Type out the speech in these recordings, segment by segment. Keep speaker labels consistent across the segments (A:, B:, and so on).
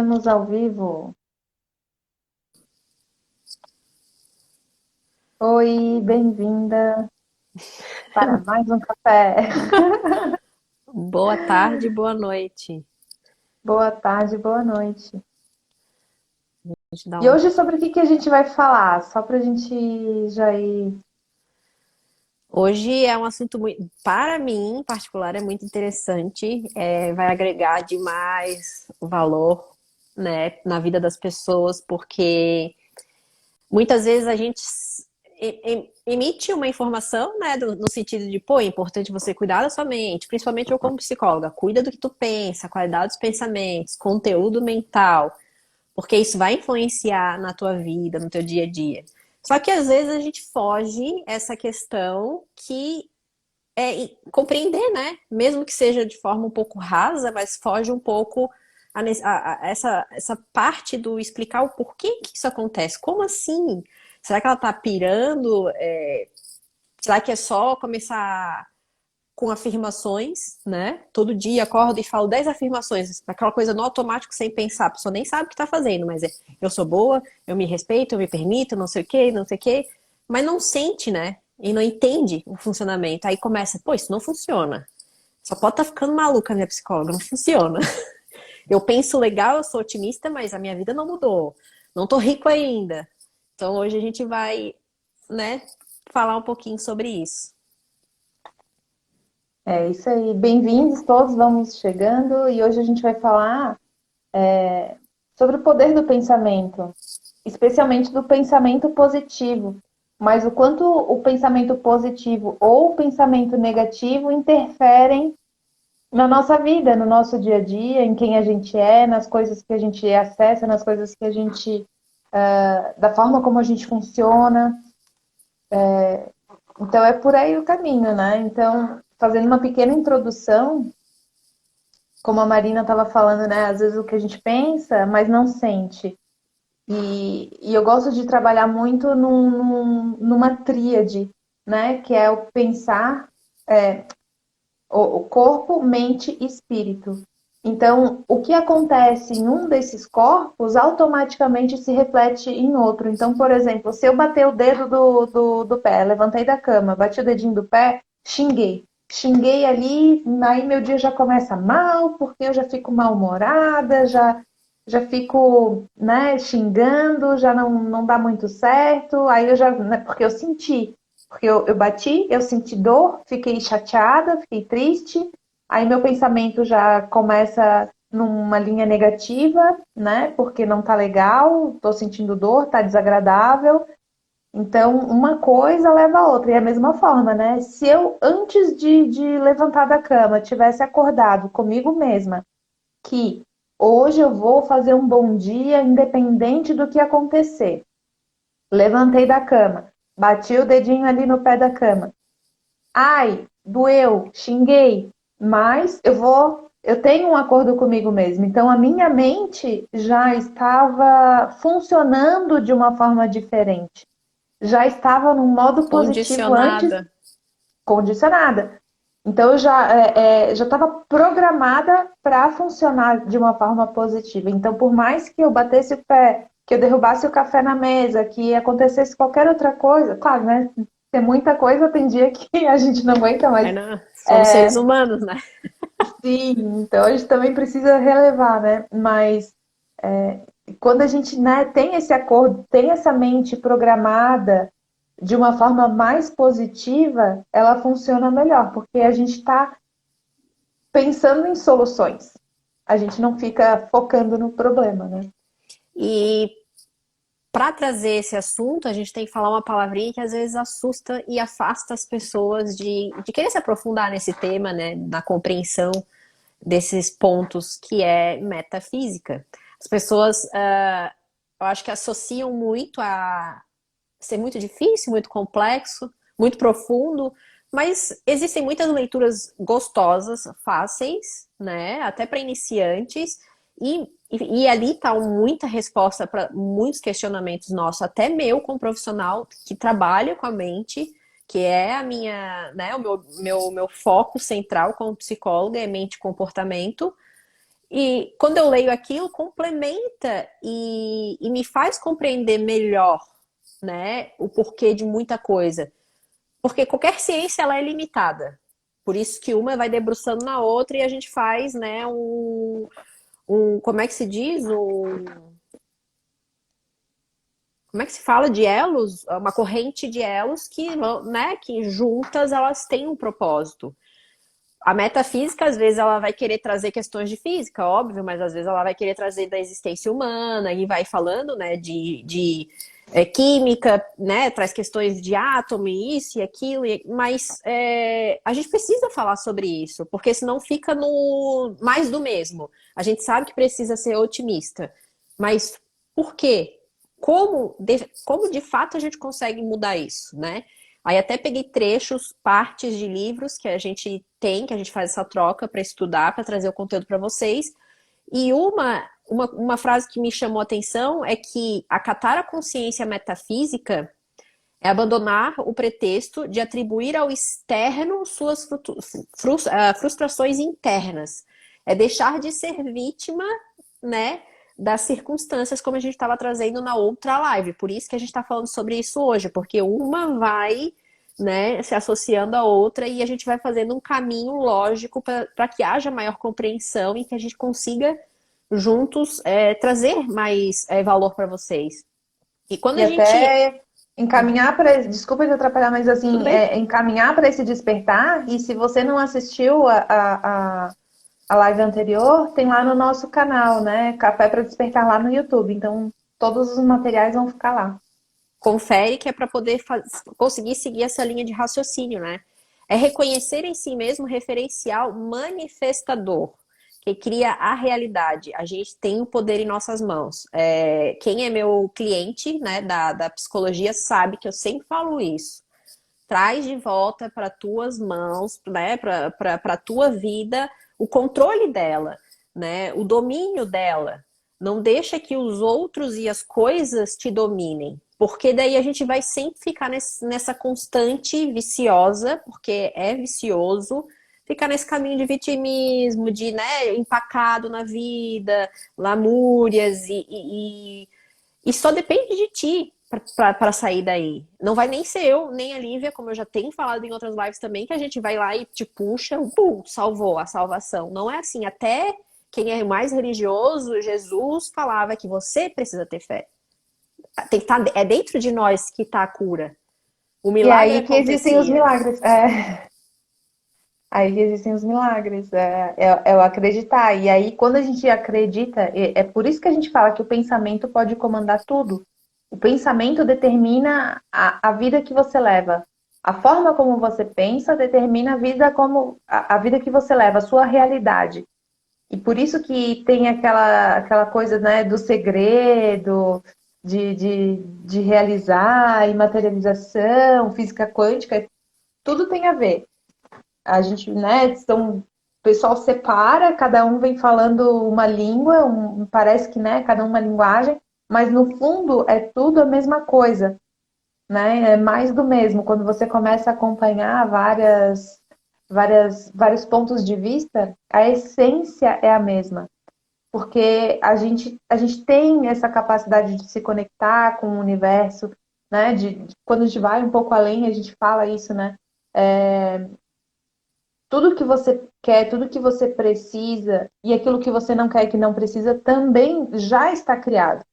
A: Estamos ao vivo. Oi, bem-vinda para mais um café.
B: Boa tarde, boa noite.
A: Boa tarde, boa noite.
B: Deixa eu dar
A: E
B: um-
A: hoje sobre o que a gente vai falar? Só para a gente já ir.
B: Hoje é um assunto muito, para mim, em particular, é muito interessante. Vai agregar demais valor, né, na vida das pessoas, porque muitas vezes a gente emite uma informação, né, no sentido de, pô, é importante você cuidar da sua mente, principalmente eu como psicóloga, cuida do que tu pensa, qualidade dos pensamentos, conteúdo mental. Porque isso vai influenciar na tua vida, no teu dia a dia. Só que às vezes a gente foge essa questão que é compreender, né? Mesmo que seja de forma um pouco rasa, mas foge um pouco essa parte do explicar o porquê que isso acontece. Como assim? Será que ela tá pirando? Será que é só começar com afirmações, né? Todo dia acordo e falo 10 afirmações, aquela coisa no automático sem pensar, a pessoa nem sabe o que tá fazendo, mas eu sou boa, eu me respeito, eu me permito, não sei o quê, não sei o quê, mas não sente, né? E não entende o funcionamento. Aí começa, pô, isso não funciona. Só pode estar ficando maluca a minha psicóloga, não funciona. Eu penso legal, eu sou otimista, mas a minha vida não mudou. Não tô rico ainda. Então hoje a gente vai, né, falar um pouquinho sobre isso.
A: É isso aí. Bem-vindos todos, vamos chegando. E hoje a gente vai falar sobre o poder do pensamento, especialmente do pensamento positivo. Mas o quanto o pensamento positivo ou o pensamento negativo interferem na nossa vida, no nosso dia a dia, em quem a gente é, nas coisas que a gente acessa, nas coisas que a gente, da forma como a gente funciona. Então é por aí o caminho, né? Então, fazendo uma pequena introdução, como a Marina estava falando, né? Às vezes o que a gente pensa, mas não sente. E eu gosto de trabalhar muito numa tríade, né? Que é o pensar, o corpo, mente e espírito. Então, o que acontece em um desses corpos automaticamente se reflete em outro. Então, por exemplo, se eu bater o dedo do pé, levantei da cama, bati o dedinho do pé, xinguei. Xinguei ali, aí meu dia já começa mal, porque eu já fico mal-humorada, já fico, né, xingando, já não dá muito certo, aí eu já, né, porque eu senti. Porque eu bati, eu senti dor, fiquei chateada, fiquei triste, aí meu pensamento já começa numa linha negativa, né? Porque não tá legal, tô sentindo dor, tá desagradável. Então, uma coisa leva a outra. E é a mesma forma, né? Se eu, antes de levantar da cama, tivesse acordado comigo mesma que hoje eu vou fazer um bom dia, independente do que acontecer. Levantei da cama, bati o dedinho ali no pé da cama. Ai, doeu, xinguei, mas eu tenho um acordo comigo mesmo. Então a minha mente já estava funcionando de uma forma diferente. Já estava num modo positivo antes,
B: Condicionada.
A: condicionada. Então eu já estava programada para funcionar de uma forma positiva. Então, por mais que eu batesse o pé, que eu derrubasse o café na mesa, que acontecesse qualquer outra coisa, claro, né? Tem muita coisa, tem dia que a gente não aguenta,
B: Aí
A: mas
B: não, somos seres humanos, né?
A: sim, então a gente também precisa relevar, né? Mas quando a gente, né, tem esse acordo, tem essa mente programada de uma forma mais positiva, ela funciona melhor, porque a gente está pensando em soluções. A gente não fica focando no problema, né?
B: E para trazer esse assunto, a gente tem que falar uma palavrinha que às vezes assusta e afasta as pessoas de querer se aprofundar nesse tema, né? Na compreensão desses pontos que é metafísica. As pessoas, eu acho que associam muito a ser muito difícil, muito complexo, muito profundo, mas existem muitas leituras gostosas, fáceis, né? Até para iniciantes, e ali está muita resposta para muitos questionamentos nossos, até meu como profissional que trabalha com a mente, que é a minha, né, o meu foco central como psicóloga é mente e comportamento. E quando eu leio aquilo, complementa e me faz compreender melhor, né, o porquê de muita coisa. Porque qualquer ciência, ela é limitada. Por isso que uma vai debruçando na outra e a gente faz, né, como é que se diz? Como é que se fala de elos? Uma corrente de elos que, né, que juntas elas têm um propósito. A metafísica, às vezes, ela vai querer trazer questões de física, óbvio, mas às vezes ela vai querer trazer da existência humana e vai falando, né, de química, né, traz questões de átomo e isso e aquilo, mas a gente precisa falar sobre isso, porque senão fica no mais do mesmo. A gente sabe que precisa ser otimista, mas por quê? Como de fato a gente consegue mudar isso, né? Aí até peguei trechos, partes de livros que a gente tem, que a gente faz essa troca para estudar, para trazer o conteúdo para vocês. E uma frase que me chamou a atenção é que acatar a consciência metafísica é abandonar o pretexto de atribuir ao externo suas frustrações internas. É deixar de ser vítima, né, das circunstâncias, como a gente estava trazendo na outra live. Por isso que a gente está falando sobre isso hoje, porque uma vai, né, se associando à outra e a gente vai fazendo um caminho lógico para que haja maior compreensão e que a gente consiga juntos trazer mais valor para vocês. E quando
A: E
B: a gente.
A: até encaminhar para, desculpa te atrapalhar, mas
B: Tudo
A: assim,
B: bem?
A: encaminhar para esse despertar. E se você não assistiu a live anterior, tem lá no nosso canal, né? Café para Despertar lá no YouTube. Então, todos os materiais vão ficar lá.
B: Confere que é para poder conseguir seguir essa linha de raciocínio, né? É reconhecer em si mesmo o referencial manifestador, que cria a realidade. A gente tem o poder em nossas mãos. Quem é meu cliente, né, da psicologia sabe que eu sempre falo isso. Traz de volta para tuas mãos, né, para a tua vida, o controle dela, né, o domínio dela. Não deixa que os outros e as coisas te dominem, porque daí a gente vai sempre ficar nessa constante viciosa, porque é vicioso, ficar nesse caminho de vitimismo, de, né, empacado na vida, lamúrias e só depende de ti para sair daí. Não vai nem ser eu, nem a Lívia, como eu já tenho falado em outras lives também, que a gente vai lá e te puxa, salvou a salvação. Não é assim. Até quem é mais religioso, Jesus falava que você precisa ter fé. Tem que é dentro de nós que está a cura. O
A: E é
B: milagre
A: aí que existem os
B: acontecia.
A: milagres. Aí que existem os milagres. É o acreditar. E aí, quando a gente acredita, é por isso que a gente fala que o pensamento pode comandar tudo. O pensamento determina a vida que você leva. A forma como você pensa determina a vida a vida que você leva, a sua realidade. E por isso que tem aquela coisa, né, do segredo, de realizar, e materialização, física quântica, tudo tem a ver. A gente, né, o pessoal separa, cada um vem falando uma língua, parece que, né, cada uma linguagem, mas no fundo é tudo a mesma coisa, né? É mais do mesmo. Quando você começa a acompanhar vários pontos de vista, a essência é a mesma. Porque a gente tem essa capacidade de se conectar com o universo, né? Quando a gente vai um pouco além, a gente fala isso, né? Tudo que você quer, tudo que você precisa e aquilo que você não quer e que não precisa também já está criado.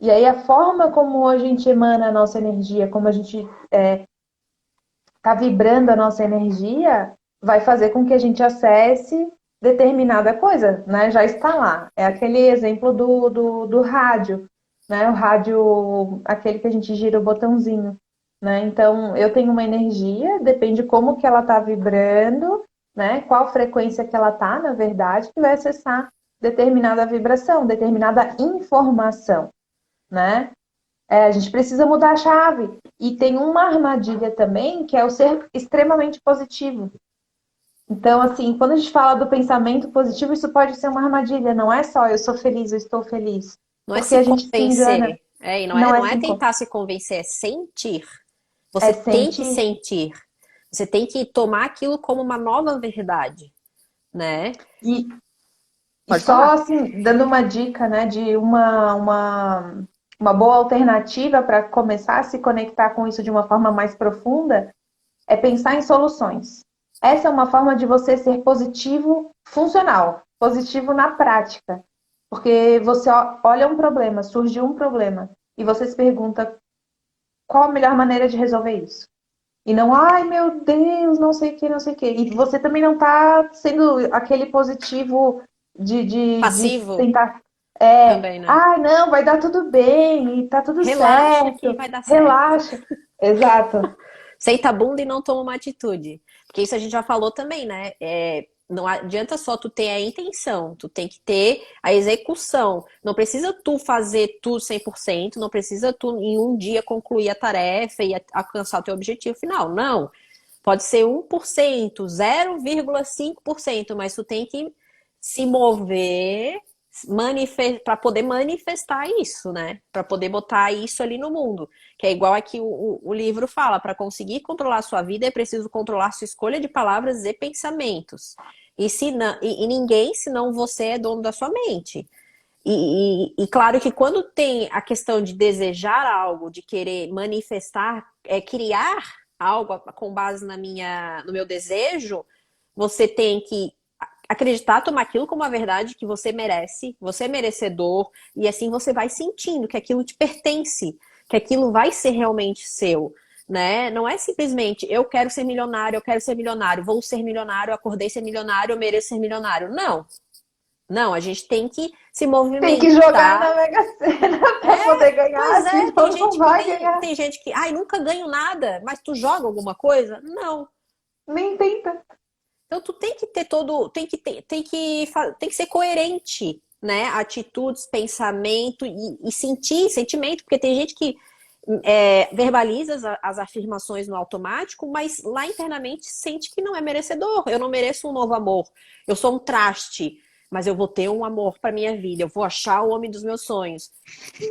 A: E aí a forma como a gente emana a nossa energia, como a gente está vibrando a nossa energia, vai fazer com que a gente acesse determinada coisa, né? Já está lá. É aquele exemplo do rádio, né? O rádio, aquele que a gente gira o botãozinho, né? Então, eu tenho uma energia, depende como que ela está vibrando, né? Qual frequência que ela está, na verdade, que vai acessar determinada vibração, determinada informação, né? A gente precisa mudar a chave. E tem uma armadilha também, que é o ser extremamente positivo. Então, assim, quando a gente fala do pensamento positivo, isso pode ser uma armadilha. Não é só eu sou feliz, eu estou feliz.
B: Não é
A: Porque
B: se
A: a gente se engana.
B: convencer. E não é,
A: Não é
B: não é
A: cinco.
B: tentar se convencer, é sentir.
A: É
B: Você tem que
A: sentir.
B: sentir. Você tem que tomar aquilo como uma nova verdade, né?
A: E, E
B: Pode
A: só
B: falar.
A: assim, dando uma dica, né, de uma boa alternativa para começar a se conectar com isso de uma forma mais profunda, é pensar em soluções. Essa é uma forma de você ser positivo funcional, positivo na prática. Porque você olha um problema, surgiu um problema, e você se pergunta qual a melhor maneira de resolver isso. E não, ai meu Deus, não sei o que, não sei o que. E você também não tá sendo aquele positivo de
B: Passivo
A: tentar.
B: também, né?
A: Ai, não, vai dar tudo bem, e tá tudo
B: Relaxa que
A: certo,
B: vai dar certo.
A: relaxa. Exato.
B: Senta a bunda e não toma uma atitude. Porque isso a gente já falou também, né? Não adianta só tu ter a intenção, tu tem que ter a execução. Não precisa tu fazer tudo 100%, não precisa tu em um dia concluir a tarefa e alcançar o teu objetivo final. Não. Pode ser 1%, 0,5%, mas tu tem que se mover para poder manifestar isso, né? Para poder botar isso ali no mundo. Que é igual aqui o livro fala, para conseguir controlar a sua vida é preciso controlar sua escolha de palavras e pensamentos. E, se não, e ninguém, senão você é dono da sua mente. E claro que quando tem a questão de desejar algo, de querer manifestar, criar algo com base no meu desejo, você tem que acreditar, tomar aquilo como uma verdade que você merece, você é merecedor, e assim você vai sentindo que aquilo te pertence, que aquilo vai ser realmente seu. Né? Não é simplesmente eu quero ser milionário, eu quero ser milionário, vou ser milionário, acordei ser milionário, eu mereço ser milionário. Não, não, a gente tem que se
A: Tem que jogar
B: movimentar.
A: na Mega Sena para poder ganhar,
B: Pois é, tem
A: senão não
B: gente que
A: vai
B: nem.
A: ganhar.
B: Tem gente que, ai, nunca ganho nada, mas tu joga alguma coisa? Não.
A: Nem tenta.
B: Então tu tem que ter todo. Tem que ser coerente, né? Atitudes, pensamento e sentir, sentimento, porque tem gente que verbaliza as afirmações no automático, mas lá internamente sente que não é merecedor. Eu não mereço um novo amor. Eu sou um traste, mas eu vou ter um amor para minha vida. Eu vou achar o homem dos meus sonhos.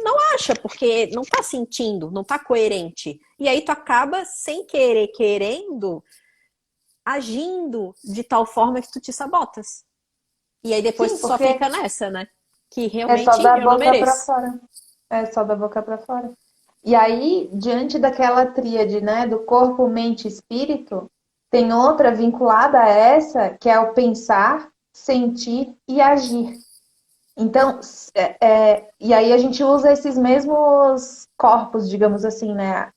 B: Não acha, porque não tá sentindo, não tá coerente. E aí tu acaba sem querer, querendo, agindo de tal forma que tu te sabotas. E aí depois
A: Sim,
B: tu só
A: porque
B: fica nessa, né? Que
A: é só
B: realmente
A: da
B: eu não
A: boca para
B: mereço.
A: fora. É só da boca para fora. E aí, diante daquela tríade, né, do corpo, mente e espírito, tem outra vinculada a essa, que é o pensar, sentir e agir. Então, e aí a gente usa esses mesmos corpos, digamos assim, né?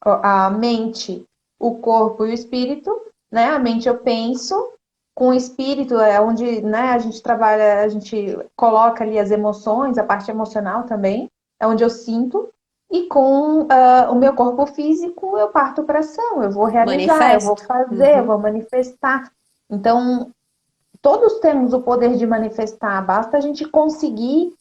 A: A mente, o corpo e o espírito, né? A mente eu penso, com o espírito é onde, né, a gente trabalha, a gente coloca ali as emoções, a parte emocional também, é onde eu sinto, e com o meu corpo físico eu parto para ação, eu vou realizar, eu vou
B: Manifesto.
A: fazer, eu
B: Uhum.
A: vou manifestar. Então, todos temos o poder de manifestar, basta a gente conseguir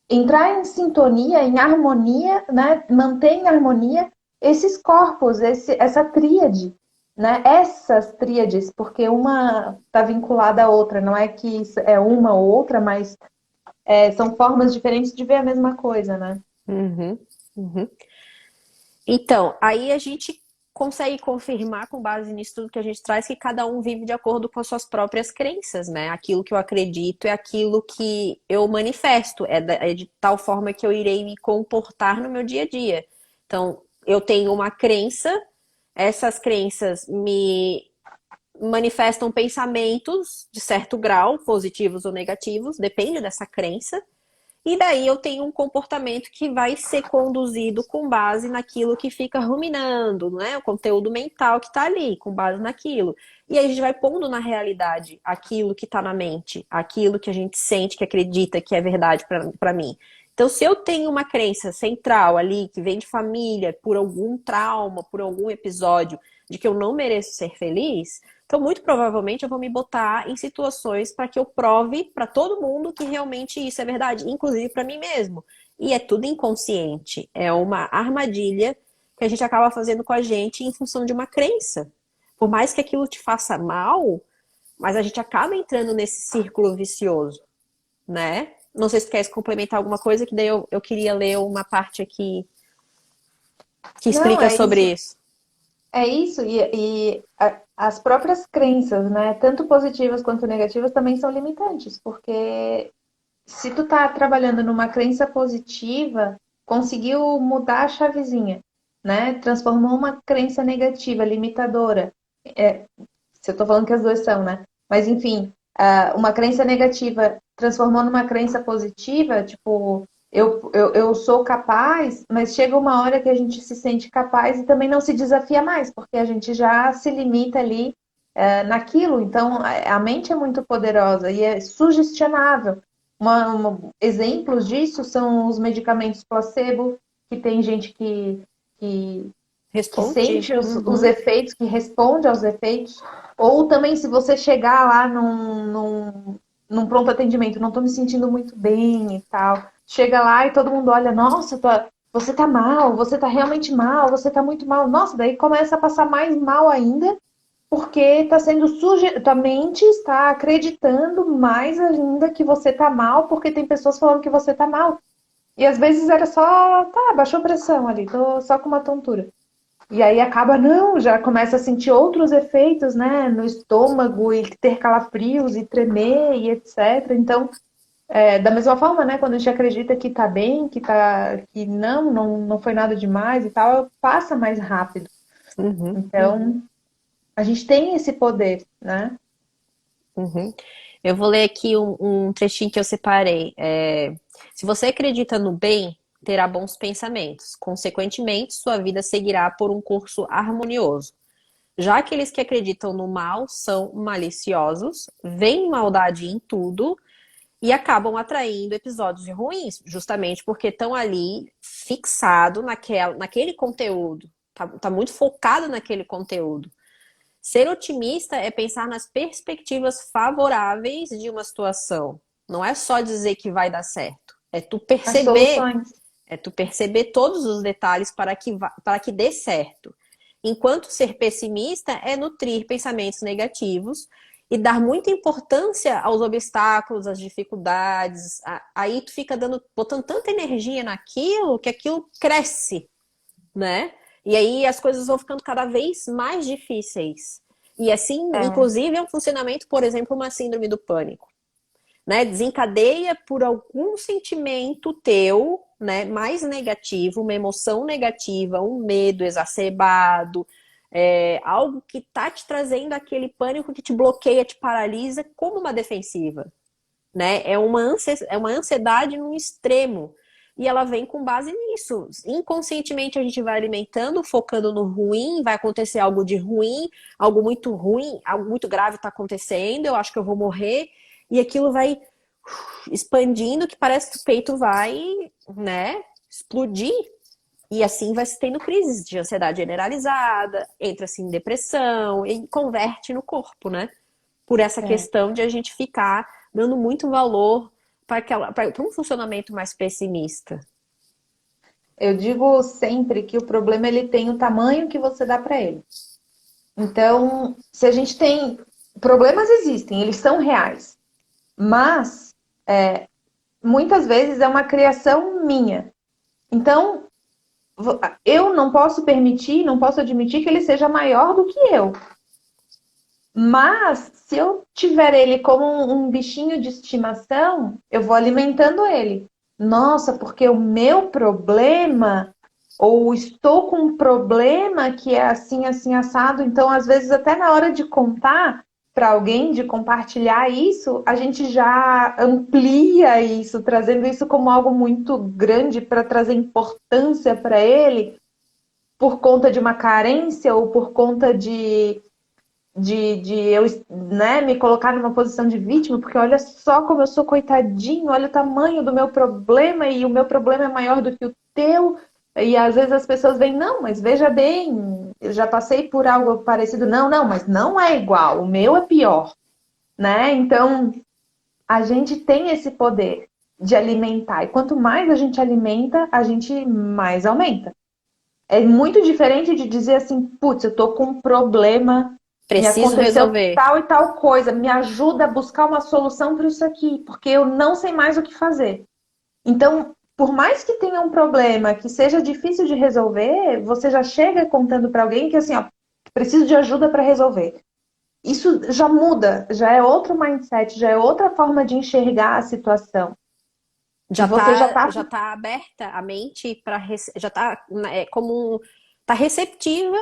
A: entrar em sintonia, em harmonia, né? Manter em harmonia esses corpos, essa tríade, né? Essas tríades, porque uma está vinculada à outra, não é que é uma ou outra, mas são formas diferentes de ver a mesma coisa, né?
B: Uhum. Uhum. Então, aí a gente consegue confirmar, com base nisso tudo que a gente traz, que cada um vive de acordo com as suas próprias crenças, né? Aquilo que eu acredito é aquilo que eu manifesto, é de tal forma que eu irei me comportar no meu dia a dia. Então, eu tenho uma crença, essas crenças me manifestam pensamentos de certo grau, positivos ou negativos, depende dessa crença. E daí eu tenho um comportamento que vai ser conduzido com base naquilo que fica ruminando, né? O conteúdo mental que está ali, com base naquilo. E aí a gente vai pondo na realidade aquilo que está na mente, aquilo que a gente sente, que acredita que é verdade para mim. Então, se eu tenho uma crença central ali, que vem de família, por algum trauma, por algum episódio, de que eu não mereço ser feliz, então, muito provavelmente, eu vou me botar em situações para que eu prove para todo mundo que realmente isso é verdade, inclusive para mim mesmo. E é tudo inconsciente. É uma armadilha que a gente acaba fazendo com a gente em função de uma crença. Por mais que aquilo te faça mal, mas a gente acaba entrando nesse círculo vicioso, né? Não sei se tu queres complementar alguma coisa, que daí eu queria ler uma parte aqui que
A: Não,
B: explica
A: é
B: sobre
A: isso.
B: isso.
A: É isso, as próprias crenças, né, tanto positivas quanto negativas, também são limitantes, porque se tu tá trabalhando numa crença positiva, conseguiu mudar a chavezinha, né, transformou uma crença negativa, limitadora, se eu tô falando que as duas são, né, mas enfim, uma crença negativa transformou numa crença positiva, tipo, eu sou capaz, mas chega uma hora que a gente se sente capaz e também não se desafia mais, porque a gente já se limita ali naquilo. Então, a mente é muito poderosa e é sugestionável. Exemplos disso são os medicamentos placebo, que tem gente que
B: Responde?
A: sente os
B: Uhum.
A: efeitos, que responde aos efeitos, ou também se você chegar lá num pronto atendimento, não estou me sentindo muito bem e tal, chega lá e todo mundo olha, nossa, você tá mal, você tá realmente mal, você tá muito mal, nossa, daí começa a passar mais mal ainda, porque está sendo tua mente está acreditando mais ainda que você tá mal, porque tem pessoas falando que você tá mal. E às vezes era só, tá, baixou pressão ali, tô só com uma tontura. E aí acaba, não, já começa a sentir outros efeitos, né, no estômago e ter calafrios e tremer e etc. Então, da mesma forma, né, quando a gente acredita que tá bem, que não foi nada demais e tal, passa mais rápido.
B: Uhum.
A: Então, a gente tem esse poder, né?
B: Uhum. Eu vou ler aqui um trechinho que eu separei. Se você acredita no bem, terá bons pensamentos. Consequentemente, sua vida seguirá por um curso harmonioso. Já aqueles que acreditam no mal são maliciosos, veem maldade em tudo e acabam atraindo episódios ruins, justamente porque estão ali fixado naquele conteúdo. Tá muito focado naquele conteúdo. Ser otimista é pensar nas perspectivas favoráveis de uma situação. Não é só dizer que vai dar certo.
A: As soluções.
B: É tu perceber todos os detalhes para que dê certo. Enquanto ser pessimista é nutrir pensamentos negativos e dar muita importância aos obstáculos, às dificuldades. Aí tu fica botando tanta energia naquilo que aquilo cresce, né? E aí as coisas vão ficando cada vez mais difíceis. E assim,
A: É,
B: inclusive, é um funcionamento, por exemplo, uma síndrome do pânico, né? Desencadeia por algum sentimento teu, né, mais negativo, uma emoção negativa, um medo exacerbado, algo que tá te trazendo aquele pânico que te bloqueia, te paralisa como uma defensiva, né? É uma ansiedade num extremo. E ela vem com base nisso. Inconscientemente a gente vai alimentando, focando no ruim, vai acontecer algo de ruim, algo muito grave está acontecendo, eu acho que eu vou morrer, e aquilo vai expandindo que parece que o peito vai, né, explodir. E assim vai se tendo crises de ansiedade generalizada, entra-se em depressão e converte no corpo, né? Por essa
A: é.
B: questão de a gente ficar dando muito valor para um funcionamento mais pessimista.
A: Eu digo sempre que o problema ele tem o tamanho que você dá para ele. Então, se a gente tem problemas existem, eles são reais, mas muitas vezes é uma criação minha. Então, eu não posso permitir, não posso admitir que ele seja maior do que eu. Mas, se eu tiver ele como um bichinho de estimação, eu vou alimentando ele. Nossa, porque o meu problema, ou estou com um problema que é assim, assim, assado. Então, às vezes, até na hora de contar para alguém, de compartilhar isso, a gente já amplia isso, trazendo isso como algo muito grande para trazer importância para ele, por conta de uma carência ou por conta de eu, né, me colocar numa posição de vítima, porque olha só como eu sou coitadinho, olha o tamanho do meu problema e o meu problema é maior do que o teu. E às vezes as pessoas veem, não, mas veja bem, eu já passei por algo parecido. Não, não, mas não é igual, o meu é pior, né? Então, a gente tem esse poder de alimentar. E quanto mais a gente alimenta, a gente mais aumenta. É muito diferente de dizer assim, putz, eu tô com um problema, me
B: Preciso
A: aconteceu
B: resolver.
A: tal e tal coisa, me ajuda a buscar uma solução para isso aqui, porque eu não sei mais o que fazer. Então, por mais que tenha um problema que seja difícil de resolver, você já chega contando para alguém que assim, ó, preciso de ajuda para resolver. Isso já muda, já é outro mindset, já é outra forma de enxergar a situação. E você já tá.
B: Já tá aberta a mente para já tá como tá receptiva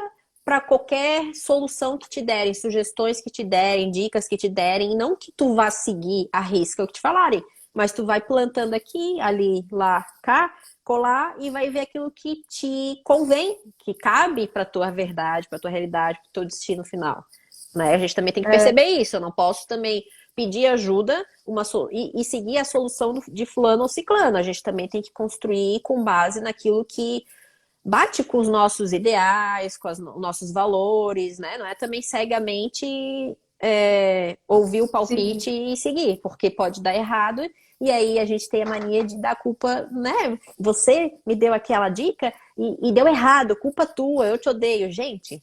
B: para qualquer solução que te derem, sugestões que te derem, dicas que te derem, não que tu vá seguir a risca o que te falarem, mas tu vai plantando aqui, ali, lá, cá, colar e vai ver aquilo que te convém, que cabe para tua verdade, para tua realidade, para teu destino final. Né? A gente também tem que
A: É,
B: perceber isso. Eu não posso também pedir ajuda e seguir a solução de fulano ou ciclano. A gente também tem que construir com base naquilo que bate com os nossos ideais, com os nossos valores, né? Não é também cegamente ouvir o
A: sim.
B: palpite e seguir, porque pode dar errado. E aí a gente tem a mania de dar culpa, né? Você me deu aquela dica e deu errado, culpa tua, eu te odeio. Gente,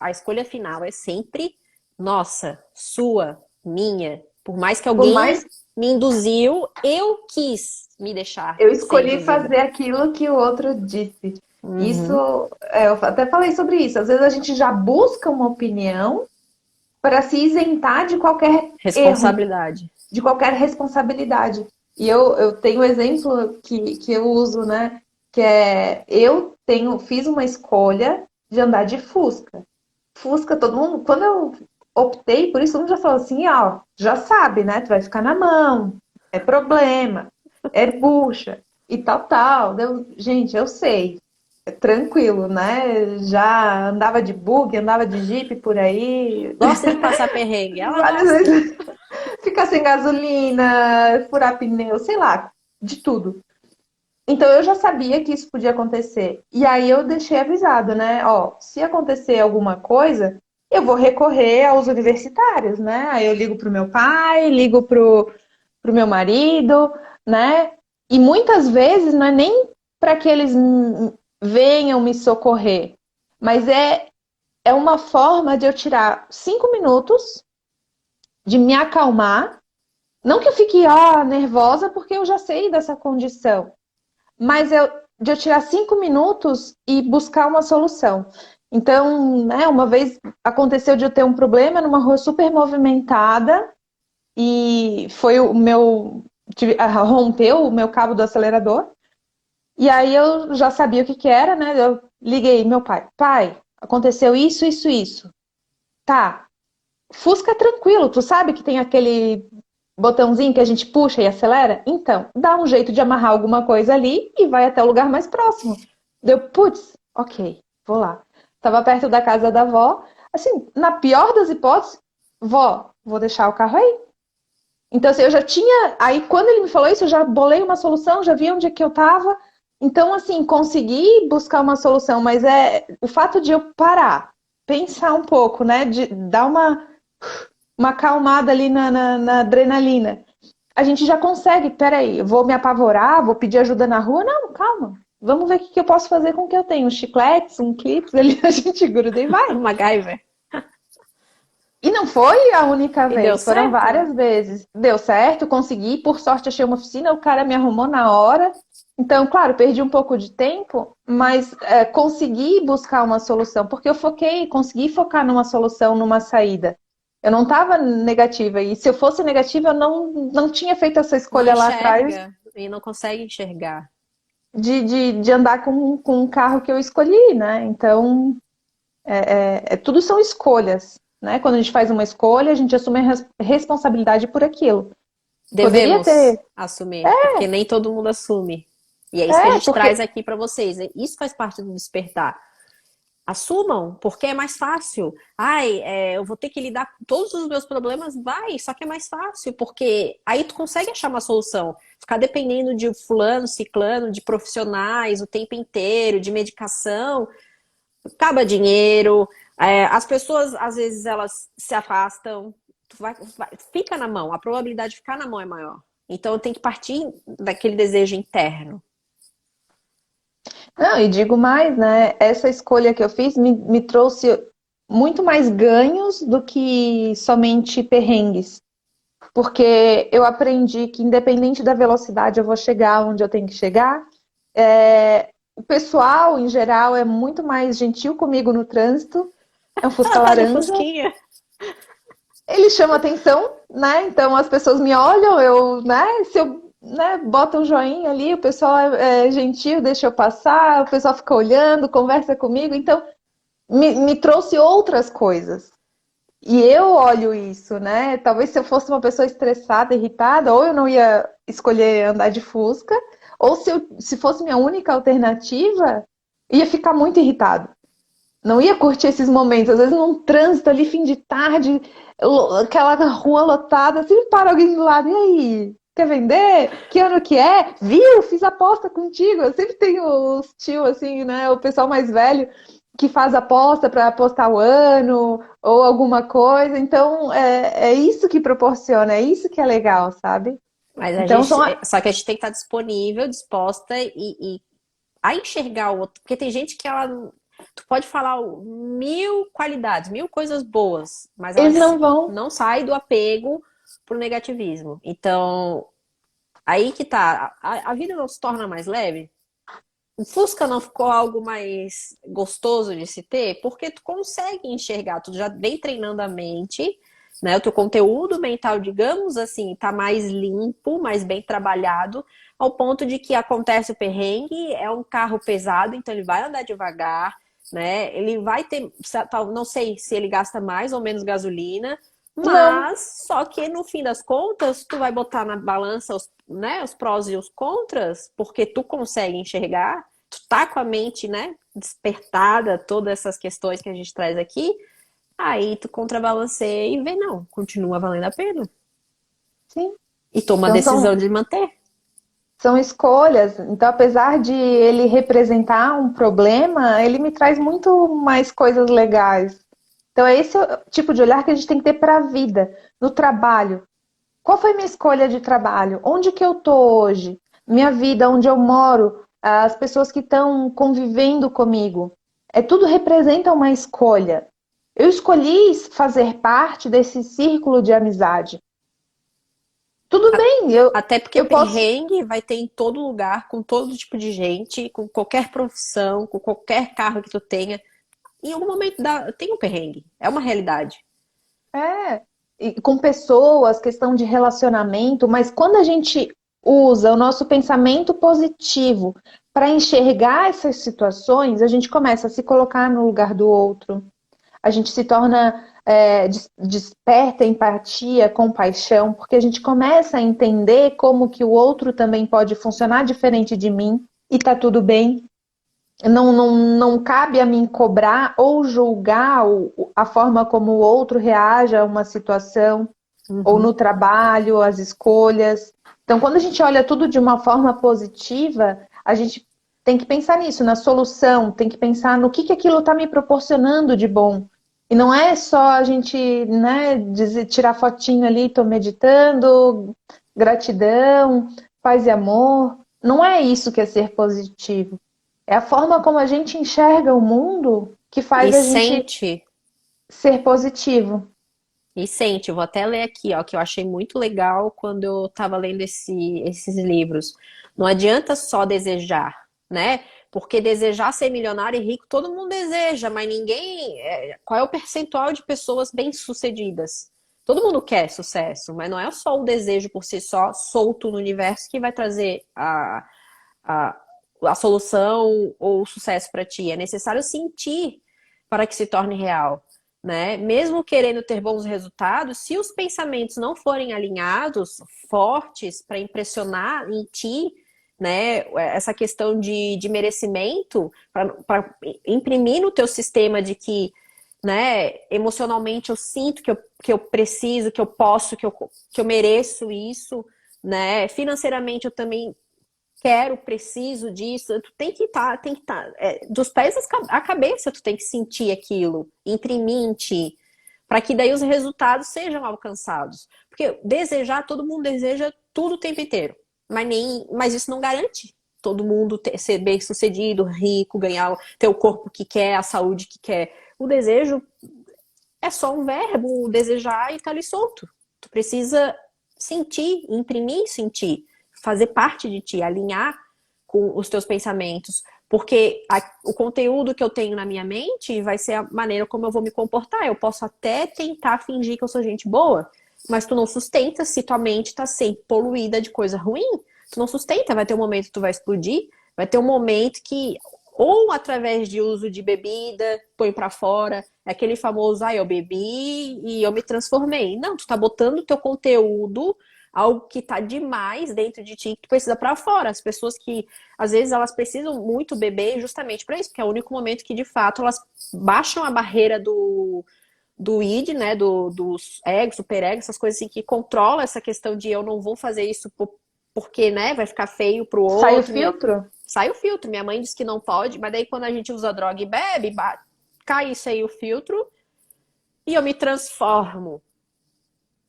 B: a escolha final é sempre nossa, sua, minha. Por mais que
A: Por
B: alguém
A: mais
B: me induziu, eu quis me deixar
A: eu
B: ser
A: escolhi
B: induzida.
A: fazer aquilo que o outro disse. Isso,
B: Uhum.
A: eu até falei sobre isso. Às vezes a gente já busca uma opinião para se isentar de qualquer erro,
B: Responsabilidade.
A: de qualquer responsabilidade. E eu tenho um exemplo que eu uso, né? Que é fiz uma escolha de andar de Fusca. Fusca, todo mundo, quando eu optei por isso, todo mundo já falou assim, ó, já sabe, né? Tu vai ficar na mão, é problema, é bucha e tal, tal. Gente, eu sei, é tranquilo, né? Já andava de bug, andava de Jeep por aí,
B: Gosta de passar perrengue? Ela
A: várias
B: gosta.
A: vezes ficar sem gasolina, furar pneu, sei lá, de tudo. Então eu já sabia que isso podia acontecer. E aí eu deixei avisado, né? Ó, se acontecer alguma coisa, eu vou recorrer aos universitários, né? Aí eu ligo pro meu pai, ligo pro meu marido, né? E muitas vezes não é nem para que eles venham me socorrer, mas é uma forma de eu tirar 5 minutos de me acalmar. Não que eu fique nervosa, porque eu já sei dessa condição, mas de eu tirar 5 minutos e buscar uma solução. Então, né, uma vez aconteceu de eu ter um problema numa rua super movimentada e foi o meu. Rompeu o meu cabo do acelerador. E aí eu já sabia o que que era, né? Eu liguei meu pai. Pai, aconteceu isso, isso, isso. Tá. Fusca é tranquilo, tu sabe que tem aquele botãozinho que a gente puxa e acelera? Então, dá um jeito de amarrar alguma coisa ali e vai até o lugar mais próximo. Deu, putz, ok, vou lá. Tava perto da casa da avó. Assim, na pior das hipóteses, vó, vou deixar o carro aí. Então, assim, eu já tinha. Aí, quando ele me falou isso, eu já bolei uma solução, já vi onde é que eu tava. Então, assim, consegui buscar uma solução, mas é o fato de eu parar, pensar um pouco, né? De dar uma acalmada ali na adrenalina. A gente já consegue, peraí, eu vou me apavorar, vou pedir ajuda na rua? Não, calma. Vamos ver o que eu posso fazer com o que eu tenho. Um chicletes, um clips, ali a gente gruda e vai.
B: MacGyver.
A: E não foi a única
B: E deu
A: vez, foram
B: certo?
A: várias vezes. Deu certo, consegui, por sorte achei uma oficina, o cara me arrumou na hora. Então, claro, perdi um pouco de tempo, mas consegui buscar uma solução, porque eu consegui focar numa solução, numa saída. Eu não estava negativa, e se eu fosse negativa, eu não tinha feito essa
B: Não
A: escolha lá atrás
B: enxerga e não consegue enxergar.
A: de andar com um carro que eu escolhi, né? Então, tudo são escolhas, né? Quando a gente faz uma escolha, a gente assume a responsabilidade por aquilo. Poderia
B: Devemos
A: ter.
B: assumir, porque nem todo mundo assume. E é isso que a gente traz
A: Porque.
B: aqui para vocês. Isso faz parte do despertar. Assumam, porque é mais fácil. Ai, eu vou ter que lidar com todos os meus problemas. Vai, só que é mais fácil, porque aí tu consegue achar uma solução. Ficar dependendo de fulano, ciclano, de profissionais o tempo inteiro, de medicação, acaba dinheiro. As pessoas, às vezes, elas se afastam. Fica na mão, a probabilidade de ficar na mão é maior. Então, eu tenho que partir daquele desejo interno.
A: Não, e digo mais, né? Essa escolha que eu fiz me trouxe muito mais ganhos do que somente perrengues. Porque eu aprendi que, independente da velocidade, eu vou chegar onde eu tenho que chegar. O pessoal, em geral, é muito mais gentil comigo no trânsito. É um Fusca
B: Ela tá de
A: laranja.
B: fusquinha.
A: Ele chama atenção, né? Então as pessoas me olham, eu, né? Se eu, né, boto um joinha ali, o pessoal é gentil, deixa eu passar, o pessoal fica olhando, conversa comigo. Então me trouxe outras coisas. E eu olho isso, né? Talvez se eu fosse uma pessoa estressada, irritada, ou eu não ia escolher andar de Fusca, ou se fosse minha única alternativa, ia ficar muito irritado. Não ia curtir esses momentos. Às vezes num trânsito ali, fim de tarde, aquela rua lotada, sempre para alguém do lado. E aí? Quer vender? Que ano que é? Viu? Fiz aposta contigo. Eu sempre tenho os tio assim, né? O pessoal mais velho que faz aposta para apostar o ano ou alguma coisa. Então é isso que proporciona, é isso que é legal, sabe?
B: Mas a
A: Então
B: gente,
A: são.
B: só que a gente tem que estar disponível, disposta e a enxergar o outro. Porque tem gente que ela, tu pode falar mil qualidades, mil coisas boas, mas ela
A: Eles não vão.
B: não sai do apego pro negativismo. Então, aí que tá, a vida não se torna mais leve. O Fusca não ficou algo mais gostoso de se ter, porque tu consegue enxergar, tu já vem treinando a mente, né? O teu conteúdo mental, digamos assim, tá mais limpo, mais bem trabalhado, ao ponto de que acontece o perrengue, é um carro pesado, então ele vai andar devagar, né? Ele vai ter, não sei se ele gasta mais ou menos gasolina,
A: Não.
B: mas só que no fim das contas, tu vai botar na balança os, né, os prós e os contras, porque tu consegue enxergar, tu tá com a mente, né, despertada, todas essas questões que a gente traz aqui, aí tu contrabalanceia e vê, não, continua valendo a pena.
A: Sim.
B: E toma a
A: Então
B: decisão
A: são
B: de manter.
A: São escolhas. Então, apesar de ele representar um problema, ele me traz muito mais coisas legais. Então, é esse o tipo de olhar que a gente tem que ter para a vida, no trabalho. Qual foi minha escolha de trabalho? Onde que eu tô hoje? Minha vida, onde eu moro, as pessoas que estão convivendo comigo. É tudo representa uma escolha. Eu escolhi fazer parte desse círculo de amizade. Tudo bem,
B: Até porque
A: eu posso.
B: perrengue vai ter em todo lugar, com todo tipo de gente, com qualquer profissão, com qualquer carro que tu tenha. Em algum momento tem um perrengue. É uma realidade.
A: É, e com pessoas, questão de relacionamento, mas quando a gente usa o nosso pensamento positivo para enxergar essas situações, a gente começa a se colocar no lugar do outro, a gente se torna, desperta empatia, compaixão, porque a gente começa a entender como que o outro também pode funcionar diferente de mim e tá tudo bem. Não cabe a mim cobrar ou julgar a forma como o outro reage a uma situação, ou
B: Uhum.
A: no trabalho, as escolhas. Então, quando a gente olha tudo de uma forma positiva, a gente tem que pensar nisso, na solução, tem que pensar no que aquilo está me proporcionando de bom. E não é só a gente, né, tirar fotinho ali, estou meditando, gratidão, paz e amor. Não é isso que é ser positivo. É a forma como a gente enxerga o mundo que
B: E
A: faz a gente
B: sente,
A: ser positivo.
B: e sente. Eu vou até ler aqui, ó, que eu achei muito legal quando eu estava lendo esses livros. Não adianta só desejar, né? Porque desejar ser milionário e rico, todo mundo deseja, mas ninguém. Qual é o percentual de pessoas bem-sucedidas? Todo mundo quer sucesso, mas não é só o desejo por si só, solto no universo, que vai trazer a, a solução ou o sucesso para ti. É necessário sentir para que se torne real, né? Mesmo querendo ter bons resultados, se os pensamentos não forem alinhados, fortes para impressionar em ti, né? Essa questão de merecimento, para imprimir no teu sistema de que, né, emocionalmente eu sinto que eu preciso, que eu posso, que eu mereço isso, né? Financeiramente eu também quero, preciso disso. Tu tem que estar, dos pés à cabeça, tu tem que sentir aquilo, imprimir em ti, para que daí os resultados sejam alcançados. Porque desejar, todo mundo deseja tudo o tempo inteiro, mas isso não garante todo mundo ser bem sucedido, rico, ganhar, ter o corpo que quer, a saúde que quer. O desejo é só um verbo, o desejar e tá ali solto. Tu precisa sentir, imprimir e sentir, fazer parte de ti, alinhar com os teus pensamentos, Porque o conteúdo que eu tenho na minha mente vai ser a maneira como eu vou me comportar. Eu posso até tentar fingir que eu sou gente boa, mas tu não sustenta se tua mente tá sempre poluída de coisa ruim. Tu não sustenta, vai ter um momento que tu vai explodir, vai ter um momento que, ou através de uso de bebida, põe pra fora, é aquele famoso, eu bebi e eu me transformei. Não, tu tá botando o teu conteúdo, algo que tá demais dentro de ti, que tu precisa pra fora. As pessoas que, às vezes, elas precisam muito beber justamente pra isso, porque é o único momento que, de fato, elas baixam a barreira do id, né, dos egos, superegos, essas coisas assim, que controla essa questão de eu não vou fazer isso porque, né, vai ficar feio pro
A: Sai o
B: outro.
A: filtro?
B: Sai o filtro. Minha mãe diz que não pode, mas daí quando a gente usa droga e bebe, cai isso aí o filtro e eu me transformo.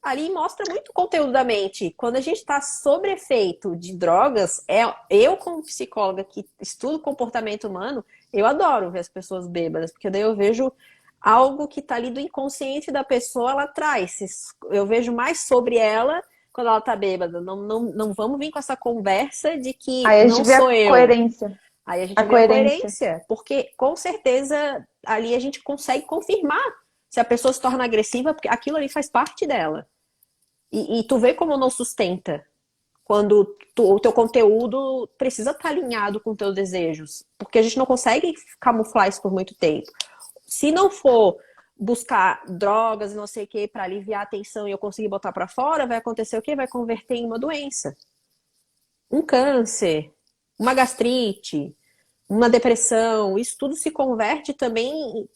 B: Ali mostra muito conteúdo da mente. Quando a gente está sob efeito de drogas, eu como psicóloga que estudo comportamento humano, eu adoro ver as pessoas bêbadas, porque daí eu vejo algo que está ali do inconsciente da pessoa, ela traz. Eu vejo mais sobre ela quando ela tá bêbada. Não vamos vir com essa conversa de que
A: Aí a gente
B: não
A: vê a
B: sou eu.
A: coerência.
B: Aí a gente
A: A
B: vê a
A: coerência.
B: coerência, porque com certeza ali a gente consegue confirmar se a pessoa se torna agressiva, porque aquilo ali faz parte dela. E tu vê como não sustenta quando o teu conteúdo precisa estar alinhado com os teus desejos, porque a gente não consegue camuflar isso por muito tempo. Se não for buscar drogas e não sei o que para aliviar a tensão e eu conseguir botar para fora, vai acontecer o quê? Vai converter em uma doença, um câncer, uma gastrite, uma depressão. Isso tudo se converte também,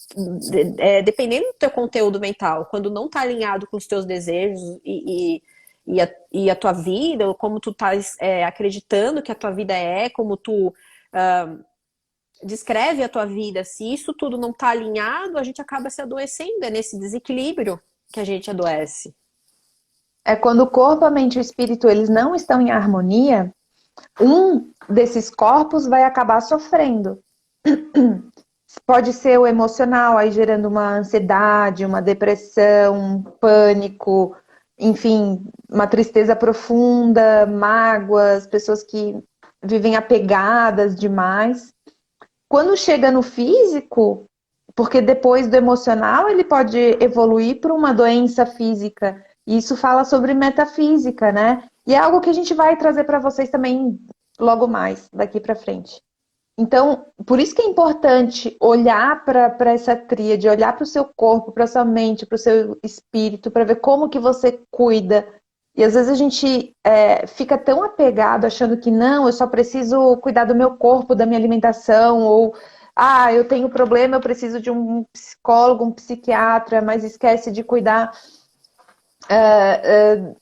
B: dependendo do teu conteúdo mental, quando não está alinhado com os teus desejos e a tua vida, ou como tu estás acreditando que a tua vida como tu descreve a tua vida. Se isso tudo não está alinhado, a gente acaba se adoecendo. É nesse desequilíbrio que a gente adoece.
A: É quando o corpo, a mente e o espírito eles não estão em harmonia, um desses corpos vai acabar sofrendo. Pode ser o emocional, aí gerando uma ansiedade, uma depressão, um pânico, enfim, uma tristeza profunda, mágoas, pessoas que vivem apegadas demais. Quando chega no físico, porque depois do emocional ele pode evoluir para uma doença física. E isso fala sobre metafísica, né? E é algo que a gente vai trazer para vocês também logo mais, daqui para frente. Então, por isso que é importante olhar para essa tríade, olhar para o seu corpo, para a sua mente, para o seu espírito, para ver como que você cuida. E às vezes a gente fica tão apegado achando que não, eu só preciso cuidar do meu corpo, da minha alimentação, ou eu tenho problema, eu preciso de um psicólogo, um psiquiatra, mas esquece de cuidar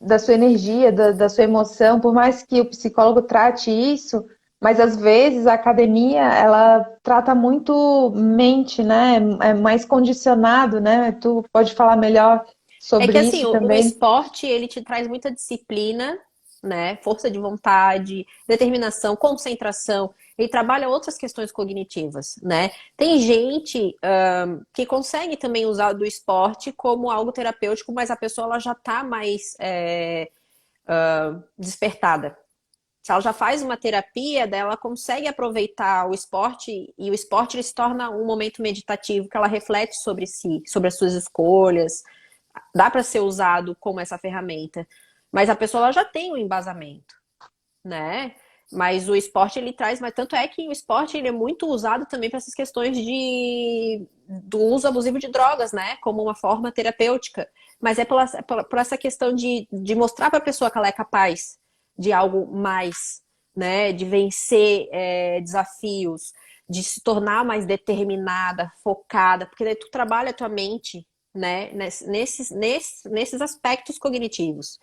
A: da sua energia, da sua emoção, por mais que o psicólogo trate isso, mas às vezes a academia, ela trata muito mente, né? É mais condicionado, né? Tu pode falar melhor
B: É que
A: sobre
B: assim,
A: isso
B: o
A: também.
B: esporte, ele te traz muita disciplina, né? Força de vontade, determinação, concentração. Ele trabalha outras questões cognitivas, né? Tem gente que consegue também usar do esporte como algo terapêutico, mas a pessoa ela já está mais despertada. Se ela já faz uma terapia, daí ela consegue aproveitar o esporte e o esporte ele se torna um momento meditativo que ela reflete sobre si, sobre as suas escolhas. Dá para ser usado como essa ferramenta. Mas a pessoa ela já tem um embasamento, né? Mas o esporte ele traz, mas tanto é que o esporte ele é muito usado também para essas questões do uso abusivo de drogas, né? Como uma forma terapêutica. Mas é por essa questão de mostrar para a pessoa que ela é capaz de algo mais, né? De vencer desafios, de se tornar mais determinada, focada, porque daí tu trabalha a tua mente, né? Nesses aspectos cognitivos.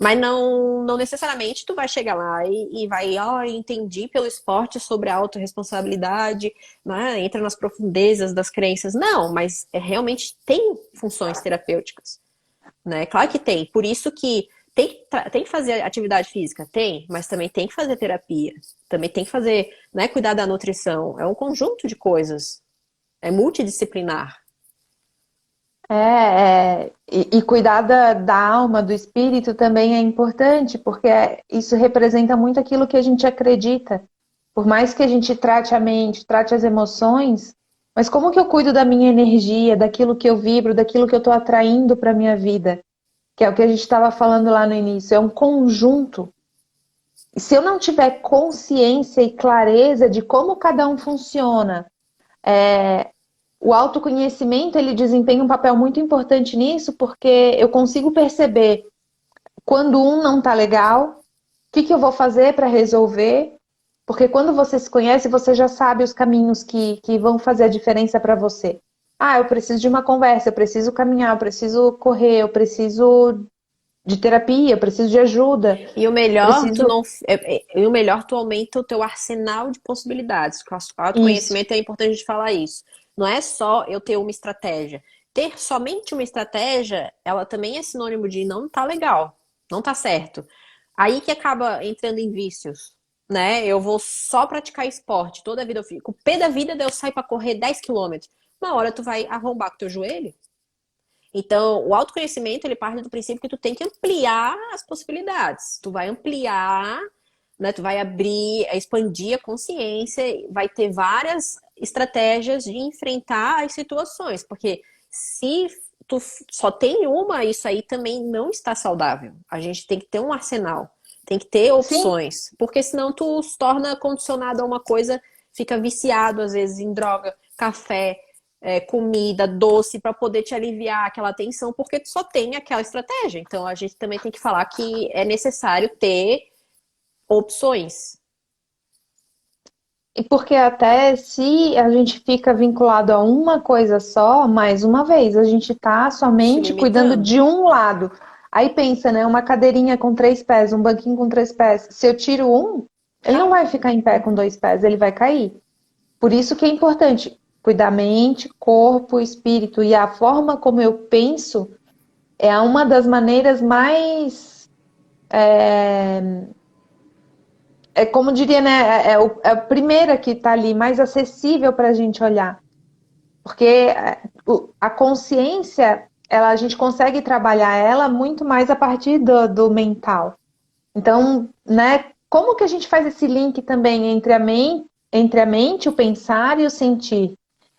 B: Mas não necessariamente tu vai chegar lá e vai, entendi pelo esporte sobre a autorresponsabilidade, né? Entra nas profundezas das crenças. Não, mas realmente tem funções terapêuticas, né? Claro que tem. Por isso que tem que fazer atividade física? Tem, mas também tem que fazer terapia. Também tem que fazer, né, cuidar da nutrição. É um conjunto de coisas. É multidisciplinar.
A: E cuidar da alma, do espírito também é importante, porque isso representa muito aquilo que a gente acredita. Por mais que a gente trate a mente, trate as emoções, mas como que eu cuido da minha energia, daquilo que eu vibro, daquilo que eu estou atraindo para a minha vida? Que é o que a gente estava falando lá no início, é um conjunto. E se eu não tiver consciência e clareza de como cada um funciona, o autoconhecimento ele desempenha um papel muito importante nisso, porque eu consigo perceber quando um não está legal, o que eu vou fazer para resolver. Porque quando você se conhece, você já sabe os caminhos que vão fazer a diferença para você. Ah, eu preciso de uma conversa, eu preciso caminhar, eu preciso correr, eu preciso de terapia, eu preciso de ajuda,
B: E o melhor, tu
A: preciso.
B: não, e o melhor, tu aumenta o teu arsenal de possibilidades. Com o
A: Isso.
B: autoconhecimento é importante a gente falar isso. Não é só eu ter uma estratégia. Ter somente uma estratégia, ela também é sinônimo de não tá legal, não tá certo. Aí que acaba entrando em vícios, né? Eu vou só praticar esporte, toda a vida eu fico. O pé da vida de eu sair pra correr 10 quilômetros. Uma hora tu vai arrombar com o teu joelho. Então, o autoconhecimento, ele parte do princípio que tu tem que ampliar as possibilidades. Tu vai ampliar, né? Tu vai abrir, expandir a consciência, vai ter várias estratégias de enfrentar as situações, porque se tu só tem uma, isso aí também não está saudável. A gente tem que ter um arsenal, tem que ter
A: Sim,
B: opções, porque senão tu se torna condicionado a uma coisa, fica viciado às vezes em droga, café, comida, doce, para poder te aliviar aquela tensão, porque tu só tem aquela estratégia. Então a gente também tem que falar que é necessário ter opções.
A: e porque até se a gente fica vinculado a uma coisa só, mais uma vez, a gente está
B: Se
A: somente cuidando
B: limitando.
A: de um lado. Aí pensa, né? Uma cadeirinha com 3 pés, um banquinho com 3 pés. Se eu tiro um, ele não
B: Cai.
A: vai ficar em pé com 2 pés, ele vai cair. Por isso que é importante cuidar mente, corpo, espírito. E a forma como eu penso é uma das maneiras mais. É como diria, né? É a primeira que está ali, mais acessível para a gente olhar. Porque a consciência, a gente consegue trabalhar ela muito mais a partir do mental. Então, né? Como que a gente faz esse link também entre a mente, o pensar e o sentir?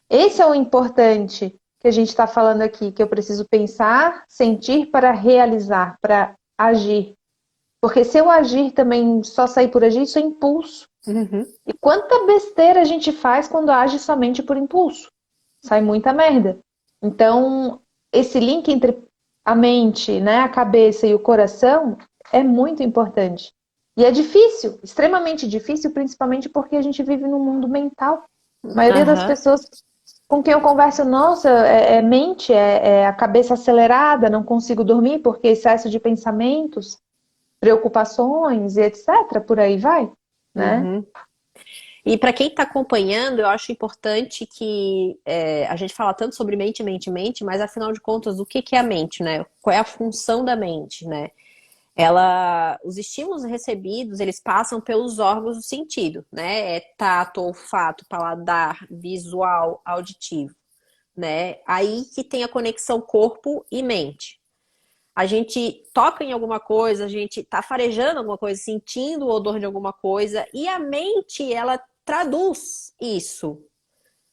A: Esse é o importante que a gente está falando aqui, que eu preciso pensar, sentir para realizar, para agir. Porque se eu agir também, só sair por agir, isso é impulso.
B: Uhum.
A: E quanta besteira a gente faz quando age somente por impulso? Sai muita merda. Então, esse link entre a mente, né, a cabeça e o coração é muito importante. E é difícil, extremamente difícil, principalmente porque a gente vive num mundo mental. A maioria das
B: Aham.
A: pessoas com quem eu converso, nossa, é mente, é a cabeça acelerada, não consigo dormir porque excesso de pensamentos, preocupações e etc. Por aí vai, né?
B: Uhum. E para quem está acompanhando, eu acho importante que a gente fala tanto sobre mente, mente, mente, mas afinal de contas, o que que é a mente, né? Qual é a função da mente, né? Os estímulos recebidos, eles passam pelos órgãos do sentido, né? É tato, olfato, paladar, visual, auditivo, né? Aí que tem a conexão corpo e mente. A gente toca em alguma coisa, a gente tá farejando alguma coisa, sentindo o odor de alguma coisa, e a mente, ela traduz isso.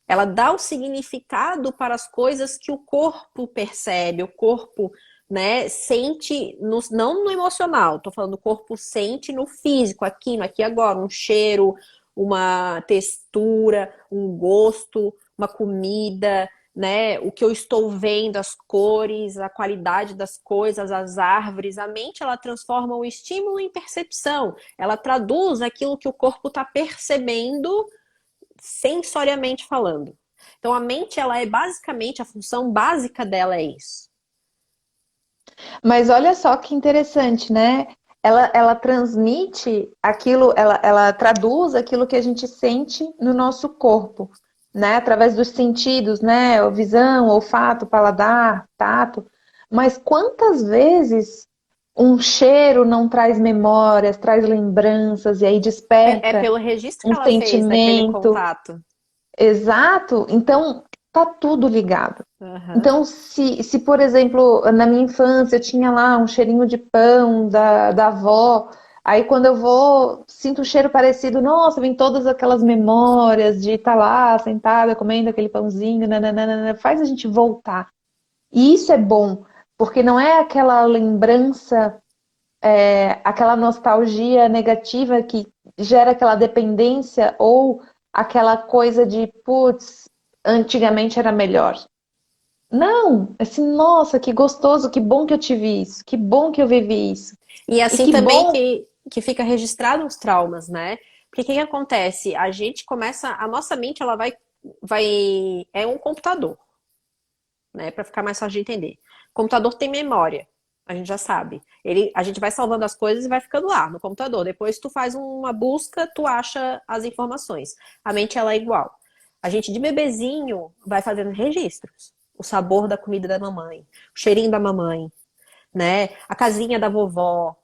B: Ela dá o significado para as coisas que o corpo percebe, o corpo, né, sente, não no emocional, tô falando o corpo sente no físico, aqui, no aqui e agora, um cheiro, uma textura, um gosto, uma comida, né, o que eu estou vendo, as cores, a qualidade das coisas, as árvores. A mente, ela transforma o estímulo em percepção, ela traduz aquilo que o corpo está percebendo sensoriamente falando. Então a mente, ela é basicamente, a função básica dela é isso.
A: Mas olha só que interessante, né? Ela transmite aquilo, ela traduz aquilo que a gente sente no nosso corpo, né? Através dos sentidos, né? Visão, olfato, paladar, tato. Mas quantas vezes um cheiro não traz memórias, traz lembranças e aí
B: É
A: desperta
B: pelo registro que
A: um
B: ela fez daquele
A: sentimento
B: contato.
A: exato? Então tá tudo ligado.
B: Uhum.
A: Então, se, por exemplo, na minha infância eu tinha lá um cheirinho de pão da avó, Aí quando eu vou, sinto um cheiro parecido, nossa, vem todas aquelas memórias de estar lá sentada comendo aquele pãozinho, nananana, faz a gente voltar. E isso é bom, porque não é aquela lembrança, aquela nostalgia negativa que gera aquela dependência ou aquela coisa de, putz, antigamente era melhor. Não, assim, nossa, que gostoso, que bom que eu tive isso, que bom que eu vivi isso.
B: E
A: E
B: assim
A: que
B: também
A: bom,
B: que fica registrado os traumas, né? Porque o que que acontece? A gente começa, a nossa mente, ela é um computador, né? Para ficar mais fácil de entender. O computador tem memória, a gente já sabe. A gente vai salvando as coisas e vai ficando lá no computador. Depois tu faz uma busca, tu acha as informações. A mente, ela é igual. A gente de bebezinho vai fazendo registros. O sabor da comida da mamãe, o cheirinho da mamãe, né? A casinha da vovó.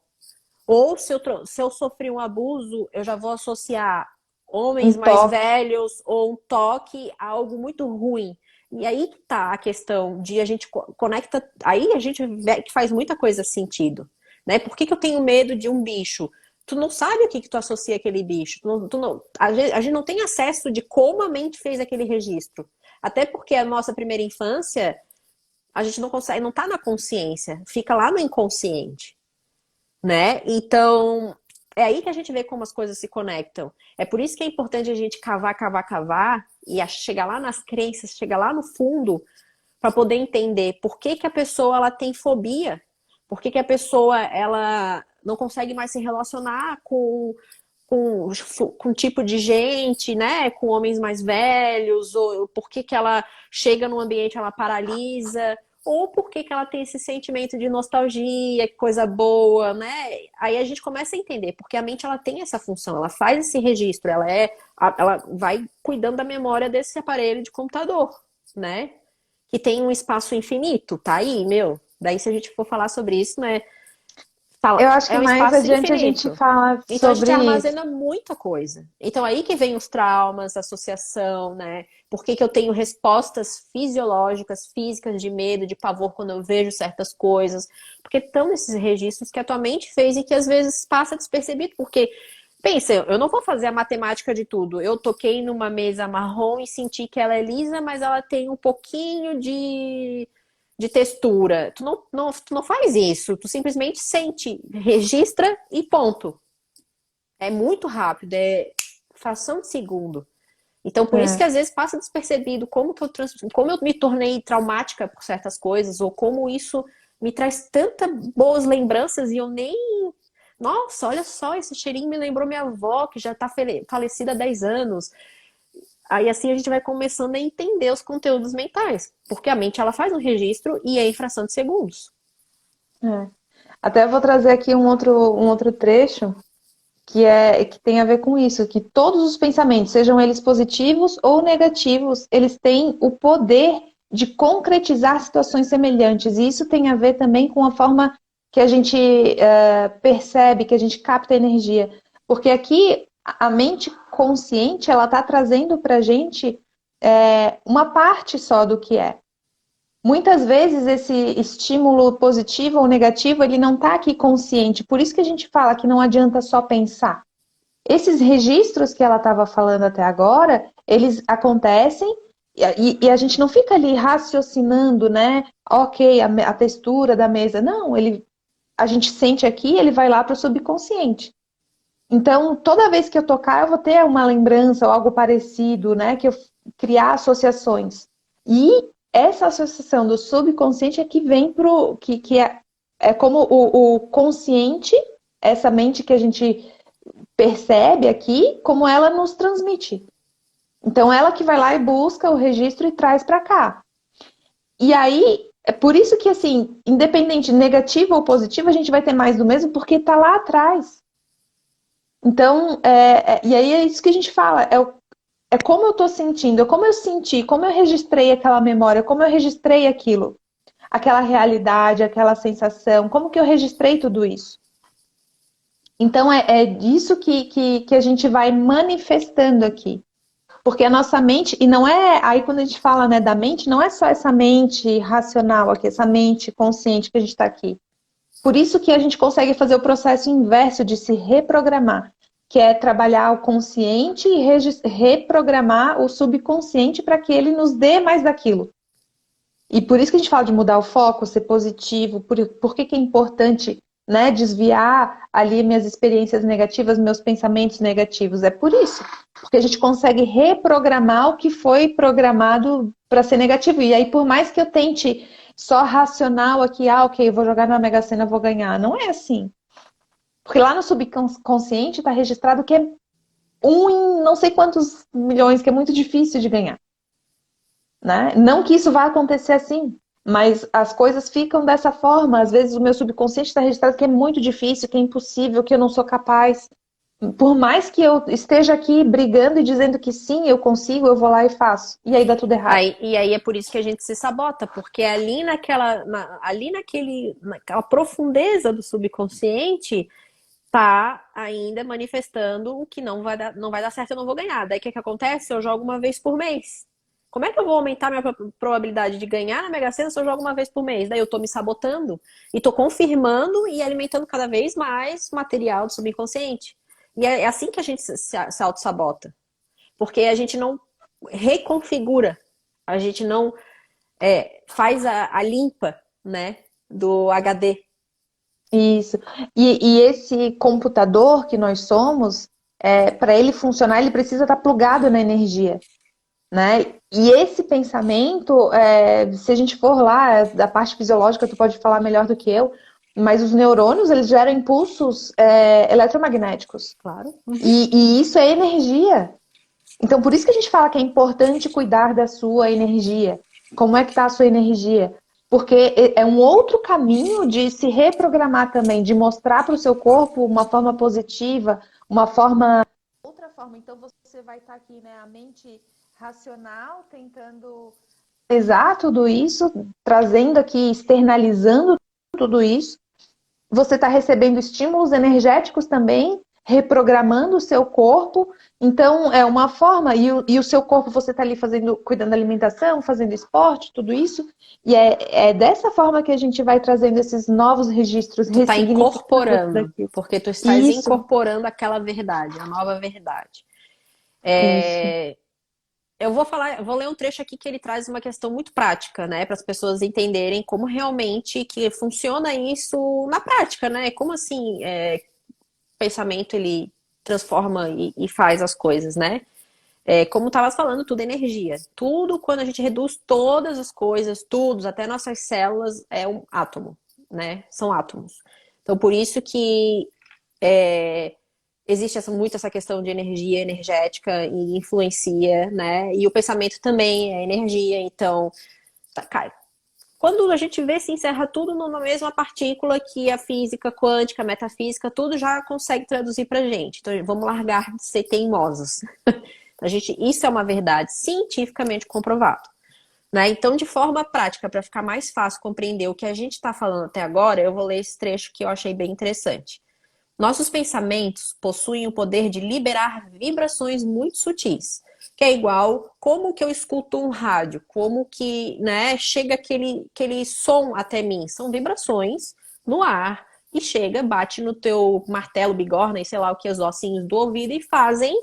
B: Ou se eu sofri um abuso, eu já vou associar
A: um
B: homens mais
A: toque.
B: velhos ou um toque a algo muito ruim. E aí que tá a questão de a gente conecta. Aí a gente vê que faz muita coisa sentido. Né? Por que eu tenho medo de um bicho? Tu não sabe o que tu associa aquele bicho. A gente não tem acesso de como a mente fez aquele registro. Até porque a nossa primeira infância, a gente não consegue, não tá na consciência, fica lá no inconsciente, né? Então, é aí que a gente vê como as coisas se conectam. É por isso que é importante a gente cavar, cavar, cavar e chegar lá nas crenças, chegar lá no fundo para poder entender por que que a pessoa ela tem fobia, por que que a pessoa ela não consegue mais se relacionar com, com tipo de gente, né? Com homens mais velhos, ou por que que ela chega num ambiente ela paralisa, ou por que que ela tem esse sentimento de nostalgia, que coisa boa, né? Aí a gente começa a entender, porque a mente ela tem essa função, ela faz esse registro, ela vai cuidando da memória desse aparelho de computador, né? Que tem um espaço infinito, tá aí, meu. Daí se a gente for falar sobre isso, né?
A: Eu acho que
B: É um
A: mais
B: espaço
A: adiante a gente
B: infinito.
A: fala
B: Então a gente
A: sobre isso.
B: armazena muita coisa. Então aí que vem os traumas, a associação, né? Por que que eu tenho respostas fisiológicas, físicas de medo, de pavor quando eu vejo certas coisas? Porque estão esses registros que a tua mente fez e que às vezes passa despercebido, porque pensa, eu não vou fazer a matemática de tudo. Eu toquei numa mesa marrom e senti que ela é lisa, mas ela tem um pouquinho de textura. Tu não faz isso. Tu simplesmente sente, registra e ponto. É muito rápido, é fração de segundo. Então, por isso que
A: É.
B: às vezes passa despercebido como eu me tornei traumática por certas coisas, ou como isso me traz tantas boas lembranças e eu nem. Nossa, olha só, esse cheirinho me lembrou minha avó, que já está falecida há 10 anos. Aí assim a gente vai começando a entender os conteúdos mentais, porque a mente ela faz um registro e é em fração de segundos.
A: É. Até vou trazer aqui um outro trecho que tem a ver com isso, que todos os pensamentos, sejam eles positivos ou negativos, eles têm o poder de concretizar situações semelhantes. E isso tem a ver também com a forma que a gente percebe, que a gente capta energia. Porque aqui a mente consciente, ela está trazendo para a gente uma parte só do que é. Muitas vezes esse estímulo positivo ou negativo, ele não está aqui consciente. Por isso que a gente fala que não adianta só pensar. Esses registros que ela estava falando até agora, eles acontecem e a gente não fica ali raciocinando, né? Ok, a textura da mesa. Não, a gente sente aqui, ele vai lá para o subconsciente. Então, toda vez que eu tocar, eu vou ter uma lembrança ou algo parecido, né? Que eu criar associações. E essa associação do subconsciente é que vem pro que é como o consciente, essa mente que a gente percebe aqui, como ela nos transmite. Então, ela que vai lá e busca o registro e traz para cá. E aí, é por isso que, assim, independente negativo ou positivo, a gente vai ter mais do mesmo, porque está lá atrás. Então, e aí é isso que a gente fala, é como eu estou sentindo, é como eu senti, como eu registrei aquela memória, como eu registrei aquilo, aquela realidade, aquela sensação, como que eu registrei tudo isso. Então, é disso que a gente vai manifestando aqui. Porque a nossa mente, e não é, aí quando a gente fala, né, da mente, não é só essa mente racional aqui, essa mente consciente que a gente está aqui. Por isso que a gente consegue fazer o processo inverso de se reprogramar, que é trabalhar o consciente e reprogramar o subconsciente para que ele nos dê mais daquilo. E por isso que a gente fala de mudar o foco, ser positivo, por que que é importante, né, desviar ali minhas experiências negativas, meus pensamentos negativos. É por isso. Porque a gente consegue reprogramar o que foi programado para ser negativo. E aí, por mais que eu tente só racional aqui, ok, eu vou jogar na Mega Sena, vou ganhar. Não é assim. Porque lá no subconsciente está registrado que é um em não sei quantos milhões, que é muito difícil de ganhar. Né? Não que isso vá acontecer assim, mas as coisas ficam dessa forma. Às vezes o meu subconsciente está registrado que é muito difícil, que é impossível, que eu não sou capaz. Por mais que eu esteja aqui brigando e dizendo que sim, eu consigo, eu vou lá e faço. E aí dá tudo errado.
B: E aí é por isso que a gente se sabota, porque naquela profundeza do subconsciente tá ainda manifestando o que não vai dar certo, eu não vou ganhar. Daí o que que acontece? Eu jogo uma vez por mês. Como é que eu vou aumentar minha probabilidade de ganhar na Mega Sena se eu jogo uma vez por mês? Daí eu tô me sabotando e tô confirmando e alimentando cada vez mais material do subconsciente. E é assim que a gente se auto-sabota. Porque a gente não reconfigura, a gente não faz a limpa, né, do HD.
A: Isso. E esse computador que nós somos, para ele funcionar, ele precisa estar plugado na energia. Né? E esse pensamento, se a gente for lá, da parte fisiológica, tu pode falar melhor do que eu, mas os neurônios, eles geram impulsos eletromagnéticos.
B: Claro.
A: E isso é energia. Então, por isso que a gente fala que é importante cuidar da sua energia. Como é que está a sua energia? Porque é um outro caminho de se reprogramar também, de mostrar para o seu corpo uma forma positiva, uma forma... Outra forma, então você vai estar aqui, né, a mente racional, tentando exato tudo isso, trazendo aqui, externalizando tudo isso. Você está recebendo estímulos energéticos também, reprogramando o seu corpo. Então, é uma forma, e o seu corpo você está ali fazendo, cuidando da alimentação, fazendo esporte, tudo isso. E é dessa forma que a gente vai trazendo esses novos registros,
B: Tu tá
A: ressignificando
B: incorporando,
A: daqui.
B: porque tu estás
A: Isso,
B: incorporando aquela verdade, a nova verdade.
A: isso.
B: Eu vou ler um trecho aqui que ele traz uma questão muito prática, né, para as pessoas entenderem como realmente que funciona isso na prática, né? Como assim, o pensamento ele transforma e faz as coisas, né? Como estavas falando, tudo é energia. Tudo, quando a gente reduz todas as coisas, tudo, até nossas células, é um átomo, né? São átomos. Então, por isso que existe muito essa questão de energia energética e influencia, né? E o pensamento também é energia, então, cai. Quando a gente vê, se encerra tudo numa mesma partícula que a física quântica, a metafísica, tudo já consegue traduzir pra gente. Então, vamos largar de ser teimosos. Isso é uma verdade cientificamente comprovado. Né? Então, de forma prática, para ficar mais fácil compreender o que a gente está falando até agora, eu vou ler esse trecho que eu achei bem interessante. Nossos pensamentos possuem o poder de liberar vibrações muito sutis, que é igual como que eu escuto um rádio, como que, né, chega aquele som até mim. São vibrações no ar e chega, bate no teu martelo, bigorna e sei lá o que, os ossinhos do ouvido e fazem,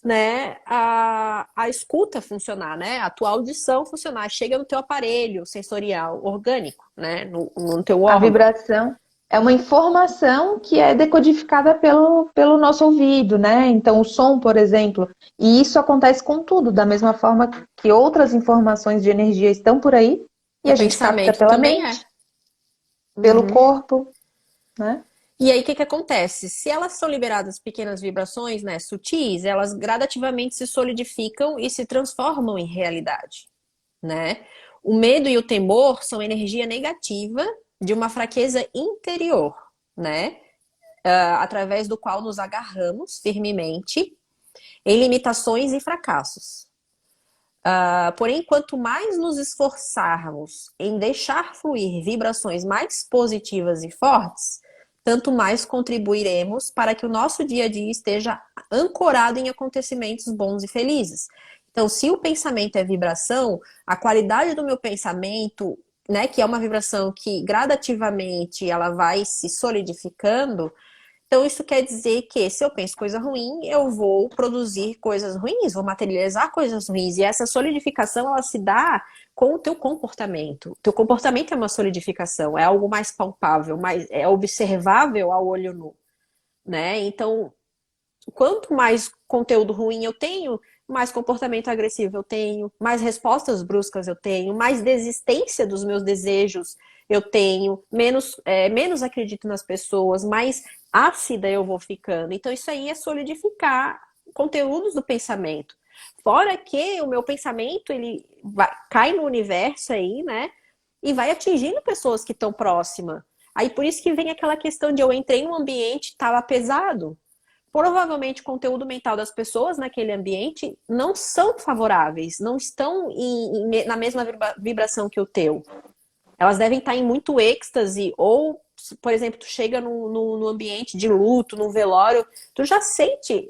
B: né, a escuta funcionar, né, a tua audição funcionar, chega no teu aparelho sensorial orgânico, né, no teu
A: A
B: órgão.
A: vibração é uma informação que é decodificada pelo nosso ouvido, né? Então, o som, por exemplo, e isso acontece com tudo, da mesma forma que outras informações de energia estão por aí e
B: O
A: a gente capta
B: pensamento
A: pela
B: também é.
A: mente, pelo corpo, né?
B: E aí, o que que acontece? Se elas são liberadas pequenas vibrações, né, sutis, elas gradativamente se solidificam e se transformam em realidade, né? O medo e o temor são energia negativa de uma fraqueza interior, né? Através do qual nos agarramos firmemente em limitações e fracassos. Porém, quanto mais nos esforçarmos em deixar fluir vibrações mais positivas e fortes, tanto mais contribuiremos para que o nosso dia a dia esteja ancorado em acontecimentos bons e felizes. Então, se o pensamento é vibração, a qualidade do meu pensamento né, que é uma vibração que gradativamente ela vai se solidificando, então isso quer dizer que se eu penso coisa ruim, eu vou produzir coisas ruins, vou materializar coisas ruins. E essa solidificação, ela se dá com o teu comportamento. O teu comportamento é uma solidificação, é algo mais palpável, mais, é observável ao olho nu, né? Então, quanto mais conteúdo ruim eu tenho, mais comportamento agressivo eu tenho, mais respostas bruscas eu tenho, mais desistência dos meus desejos eu tenho, menos acredito nas pessoas, mais ácida eu vou ficando. Então, isso aí é solidificar conteúdos do pensamento. Fora que o meu pensamento, cai no universo aí, né? E vai atingindo pessoas que estão próximas. Aí, por isso que vem aquela questão de eu entrei num ambiente, estava pesado. Provavelmente o conteúdo mental das pessoas naquele ambiente não são favoráveis, não estão na mesma vibração que o teu. Elas devem estar em muito êxtase, ou, por exemplo, tu chega no ambiente de luto, num velório, tu já sente,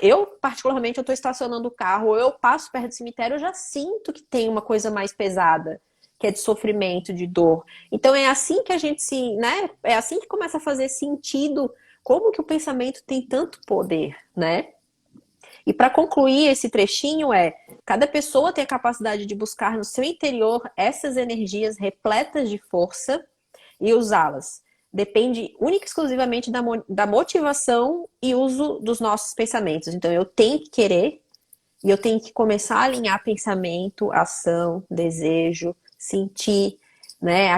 B: eu particularmente, eu tô estacionando o carro, ou eu passo perto do cemitério, eu já sinto que tem uma coisa mais pesada, que é de sofrimento, de dor. Então é assim que a gente né, é assim que começa a fazer sentido como que o pensamento tem tanto poder, né? E para concluir esse trechinho cada pessoa tem a capacidade de buscar no seu interior essas energias repletas de força e usá-las. Depende única e exclusivamente da motivação e uso dos nossos pensamentos. Então eu tenho que querer e eu tenho que começar a alinhar pensamento, ação, desejo, sentir, né?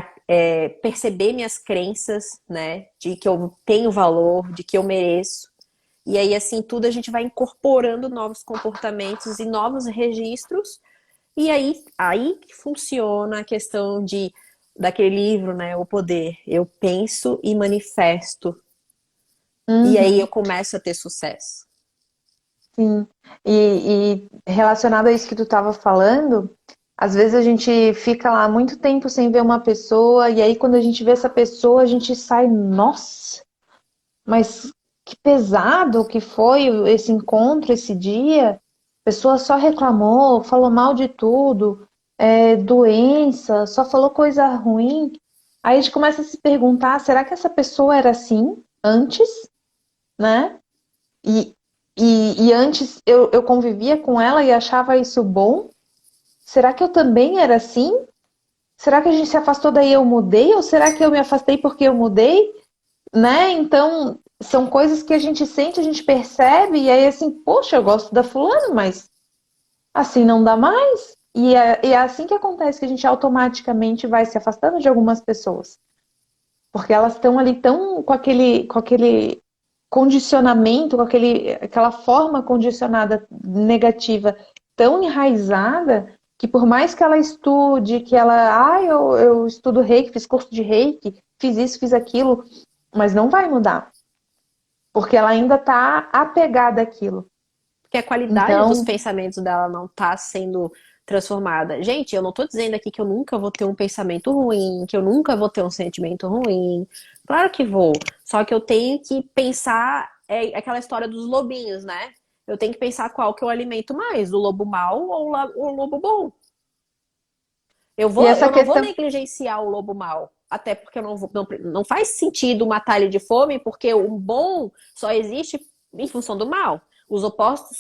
B: Perceber minhas crenças, né? De que eu tenho valor, de que eu mereço. E aí, assim, tudo a gente vai incorporando novos comportamentos e novos registros. E aí que funciona a questão daquele livro, né? O poder. Eu penso e manifesto. E aí eu
A: Uhum,
B: começo a ter sucesso.
A: sim. E relacionado a isso que tu estava falando, às vezes a gente fica lá muito tempo sem ver uma pessoa, e aí quando a gente vê essa pessoa, a gente sai, nossa, mas que pesado que foi esse encontro, esse dia. A pessoa só reclamou, falou mal de tudo, doença, só falou coisa ruim. Aí a gente começa a se perguntar, será que essa pessoa era assim antes, né? E, e antes eu convivia com ela e achava isso bom? Será que eu também era assim? Será que a gente se afastou daí eu mudei? Ou será que eu me afastei porque eu mudei? Né? Então, são coisas que a gente sente, a gente percebe, e aí assim, poxa, eu gosto da fulana, mas assim não dá mais. E é assim que acontece que a gente automaticamente vai se afastando de algumas pessoas. Porque elas estão ali tão com aquele condicionamento, aquela forma condicionada negativa tão enraizada que por mais que ela estude, que ela, eu estudo reiki, fiz curso de reiki, fiz isso, fiz aquilo, mas não vai mudar, porque ela ainda está apegada àquilo.
B: Porque a qualidade dos
A: Então,
B: pensamentos dela não está sendo transformada. Gente, eu não estou dizendo aqui que eu nunca vou ter um pensamento ruim, que eu nunca vou ter um sentimento ruim. Claro que vou. Só que eu tenho que pensar, é aquela história dos lobinhos, né? Eu tenho que pensar qual que eu alimento mais, o lobo mau ou o lobo bom.
A: e essa
B: Eu não vou
A: questão,
B: negligenciar o lobo mau. Até porque eu não faz sentido matar ele de fome, porque o bom só existe em função do mal. Os opostos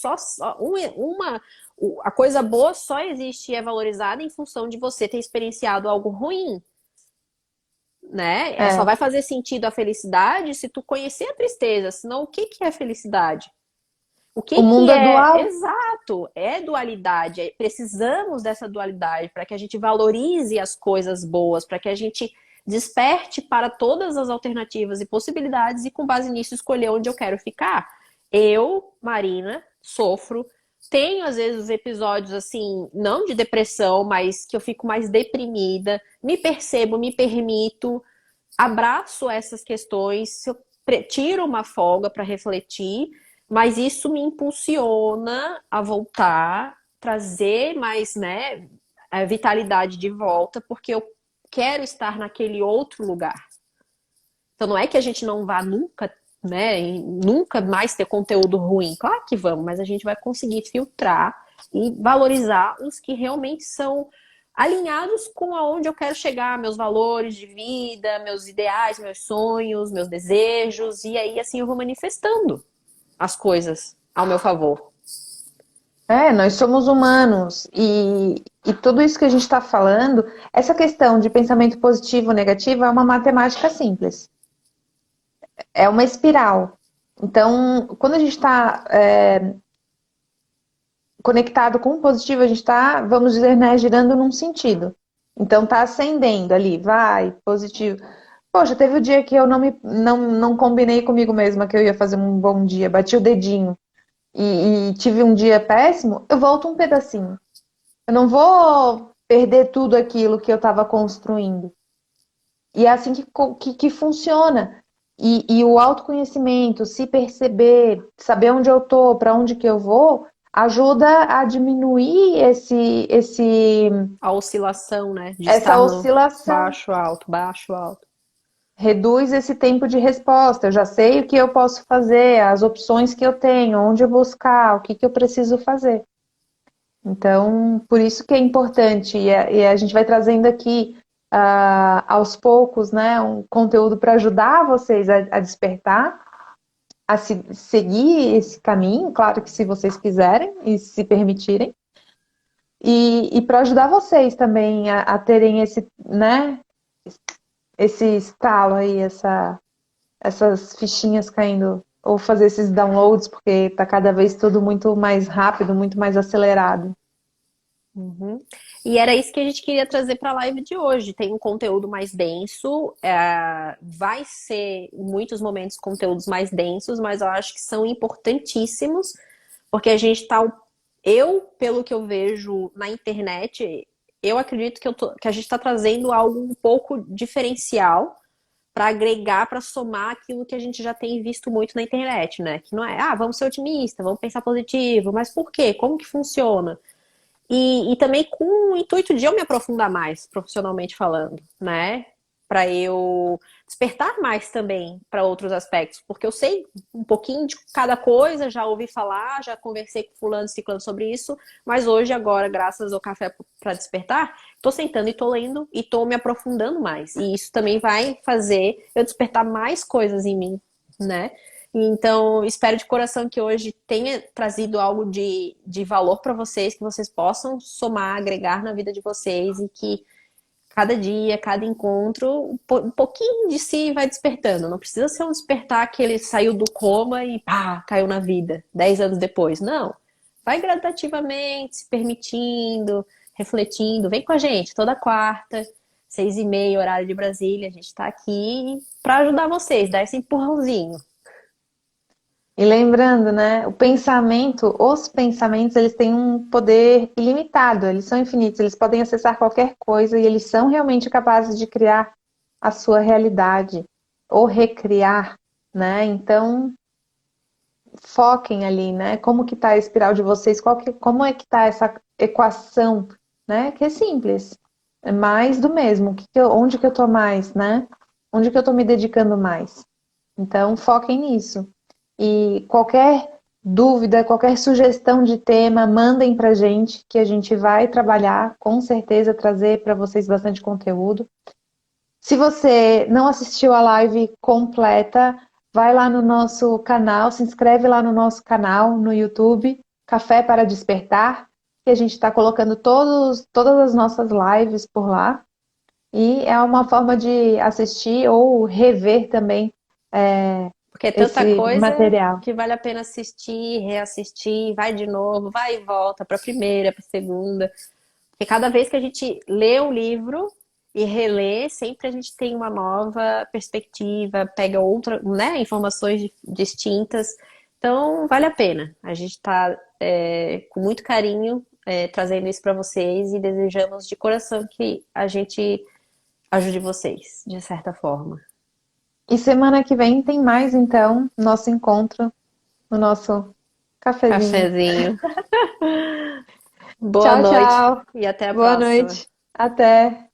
B: a coisa boa só existe e é valorizada em função de você ter experienciado algo ruim, né? Só
A: é,
B: vai fazer sentido a felicidade se tu conhecer a tristeza. Senão, o que é felicidade? O
A: o
B: que
A: mundo é
B: é
A: dual.
B: exato? É dualidade. Precisamos dessa dualidade para que a gente valorize as coisas boas, para que a gente desperte para todas as alternativas e possibilidades e, com base nisso, escolher onde eu quero ficar. Eu, Marina, sofro. Tenho, às vezes, episódios assim, não de depressão, mas que eu fico mais deprimida. Me percebo, me permito, abraço essas questões, eu tiro uma folga para refletir, mas isso me impulsiona a voltar, trazer mais, né, a vitalidade de volta, porque eu quero estar naquele outro lugar. Então não é que a gente não vá nunca, né, nunca mais ter conteúdo ruim. Claro que vamos, mas a gente vai conseguir filtrar e valorizar os que realmente são alinhados com aonde eu quero chegar, meus valores de vida, meus ideais, meus sonhos, meus desejos, e aí assim eu vou manifestando as coisas ao meu favor.
A: Nós somos humanos e tudo isso que a gente está falando, essa questão de pensamento positivo ou negativo é uma matemática simples. É uma espiral. Então, quando a gente está conectado com o positivo, a gente está, vamos dizer, né, girando num sentido. Então, está ascendendo ali, vai, positivo. Poxa, teve o dia que eu não combinei comigo mesma que eu ia fazer um bom dia, bati o dedinho e tive um dia péssimo, eu volto um pedacinho. Eu não vou perder tudo aquilo que eu estava construindo. E é assim que funciona. E o autoconhecimento, se perceber, saber onde eu tô, para onde que eu vou, ajuda a diminuir
B: A oscilação, né? De
A: essa
B: estar no
A: oscilação.
B: baixo, alto, baixo, alto.
A: Reduz esse tempo de resposta. Eu já sei o que eu posso fazer, as opções que eu tenho, onde eu buscar, o que que eu preciso fazer. Então, por isso que é importante, e a gente vai trazendo aqui, aos poucos, né, um conteúdo para ajudar vocês a despertar, seguir esse caminho, claro que se vocês quiserem e se permitirem, e para ajudar vocês também a terem esse, né, esse estalo aí, essas fichinhas caindo, ou fazer esses downloads, porque está cada vez tudo muito mais rápido, muito mais acelerado.
B: Uhum. E era isso que a gente queria trazer para a live de hoje. Tem um conteúdo mais denso, vai ser em muitos momentos conteúdos mais densos, mas eu acho que são importantíssimos, porque a gente está. Eu, pelo que eu vejo na internet, eu acredito que a gente está trazendo algo um pouco diferencial para agregar, para somar aquilo que a gente já tem visto muito na internet, né? Que não é, vamos ser otimista, vamos pensar positivo, mas por quê? Como que funciona? E também com o intuito de eu me aprofundar mais, profissionalmente falando, né? Para eu despertar mais também para outros aspectos, porque eu sei um pouquinho de cada coisa, já ouvi falar, já conversei com fulano e ciclano sobre isso, mas hoje, agora, graças ao Café para Despertar, tô sentando e tô lendo e tô me aprofundando mais. E isso também vai fazer eu despertar mais coisas em mim, né? Então, espero de coração que hoje tenha trazido algo de valor para vocês, que vocês possam somar, agregar na vida de vocês e que cada dia, cada encontro, um pouquinho de si vai despertando. Não precisa ser um despertar que ele saiu do coma e pá, caiu na vida, 10 anos depois. Não. Vai gradativamente, se permitindo, refletindo. Vem com a gente toda quarta, 6h30, horário de Brasília. A gente está aqui para ajudar vocês, dar esse empurrãozinho.
A: E lembrando, né, os pensamentos, eles têm um poder ilimitado, eles são infinitos, eles podem acessar qualquer coisa e eles são realmente capazes de criar a sua realidade ou recriar, né? Então, foquem ali, né? Como que tá a espiral de vocês? Como é que tá essa equação, né? Que é simples, é mais do mesmo. Onde que eu tô mais, né? Onde que eu tô me dedicando mais? Então, foquem nisso. E qualquer dúvida, qualquer sugestão de tema, mandem pra gente, que a gente vai trabalhar, com certeza, trazer para vocês bastante conteúdo. Se você não assistiu a live completa, vai lá no nosso canal, se inscreve lá no nosso canal no YouTube, Café para Despertar, que a gente está colocando todas as nossas lives por lá. E é uma forma de assistir ou rever também
B: Porque é tanta
A: esse
B: coisa
A: material.
B: que vale a pena assistir, reassistir, vai de novo, vai e volta para a primeira, para a segunda. Porque cada vez que a gente lê o livro e relê, sempre a gente tem uma nova perspectiva, pega outra, né, informações distintas. Então, vale a pena. A gente está com muito carinho trazendo isso para vocês e desejamos de coração que a gente ajude vocês, de certa forma.
A: E semana que vem tem mais, então, nosso encontro no nosso cafezinho.
B: Cafezinho. Boa
A: Tchau,
B: noite
A: tchau.
B: e até a
A: Boa
B: próxima.
A: noite. Até.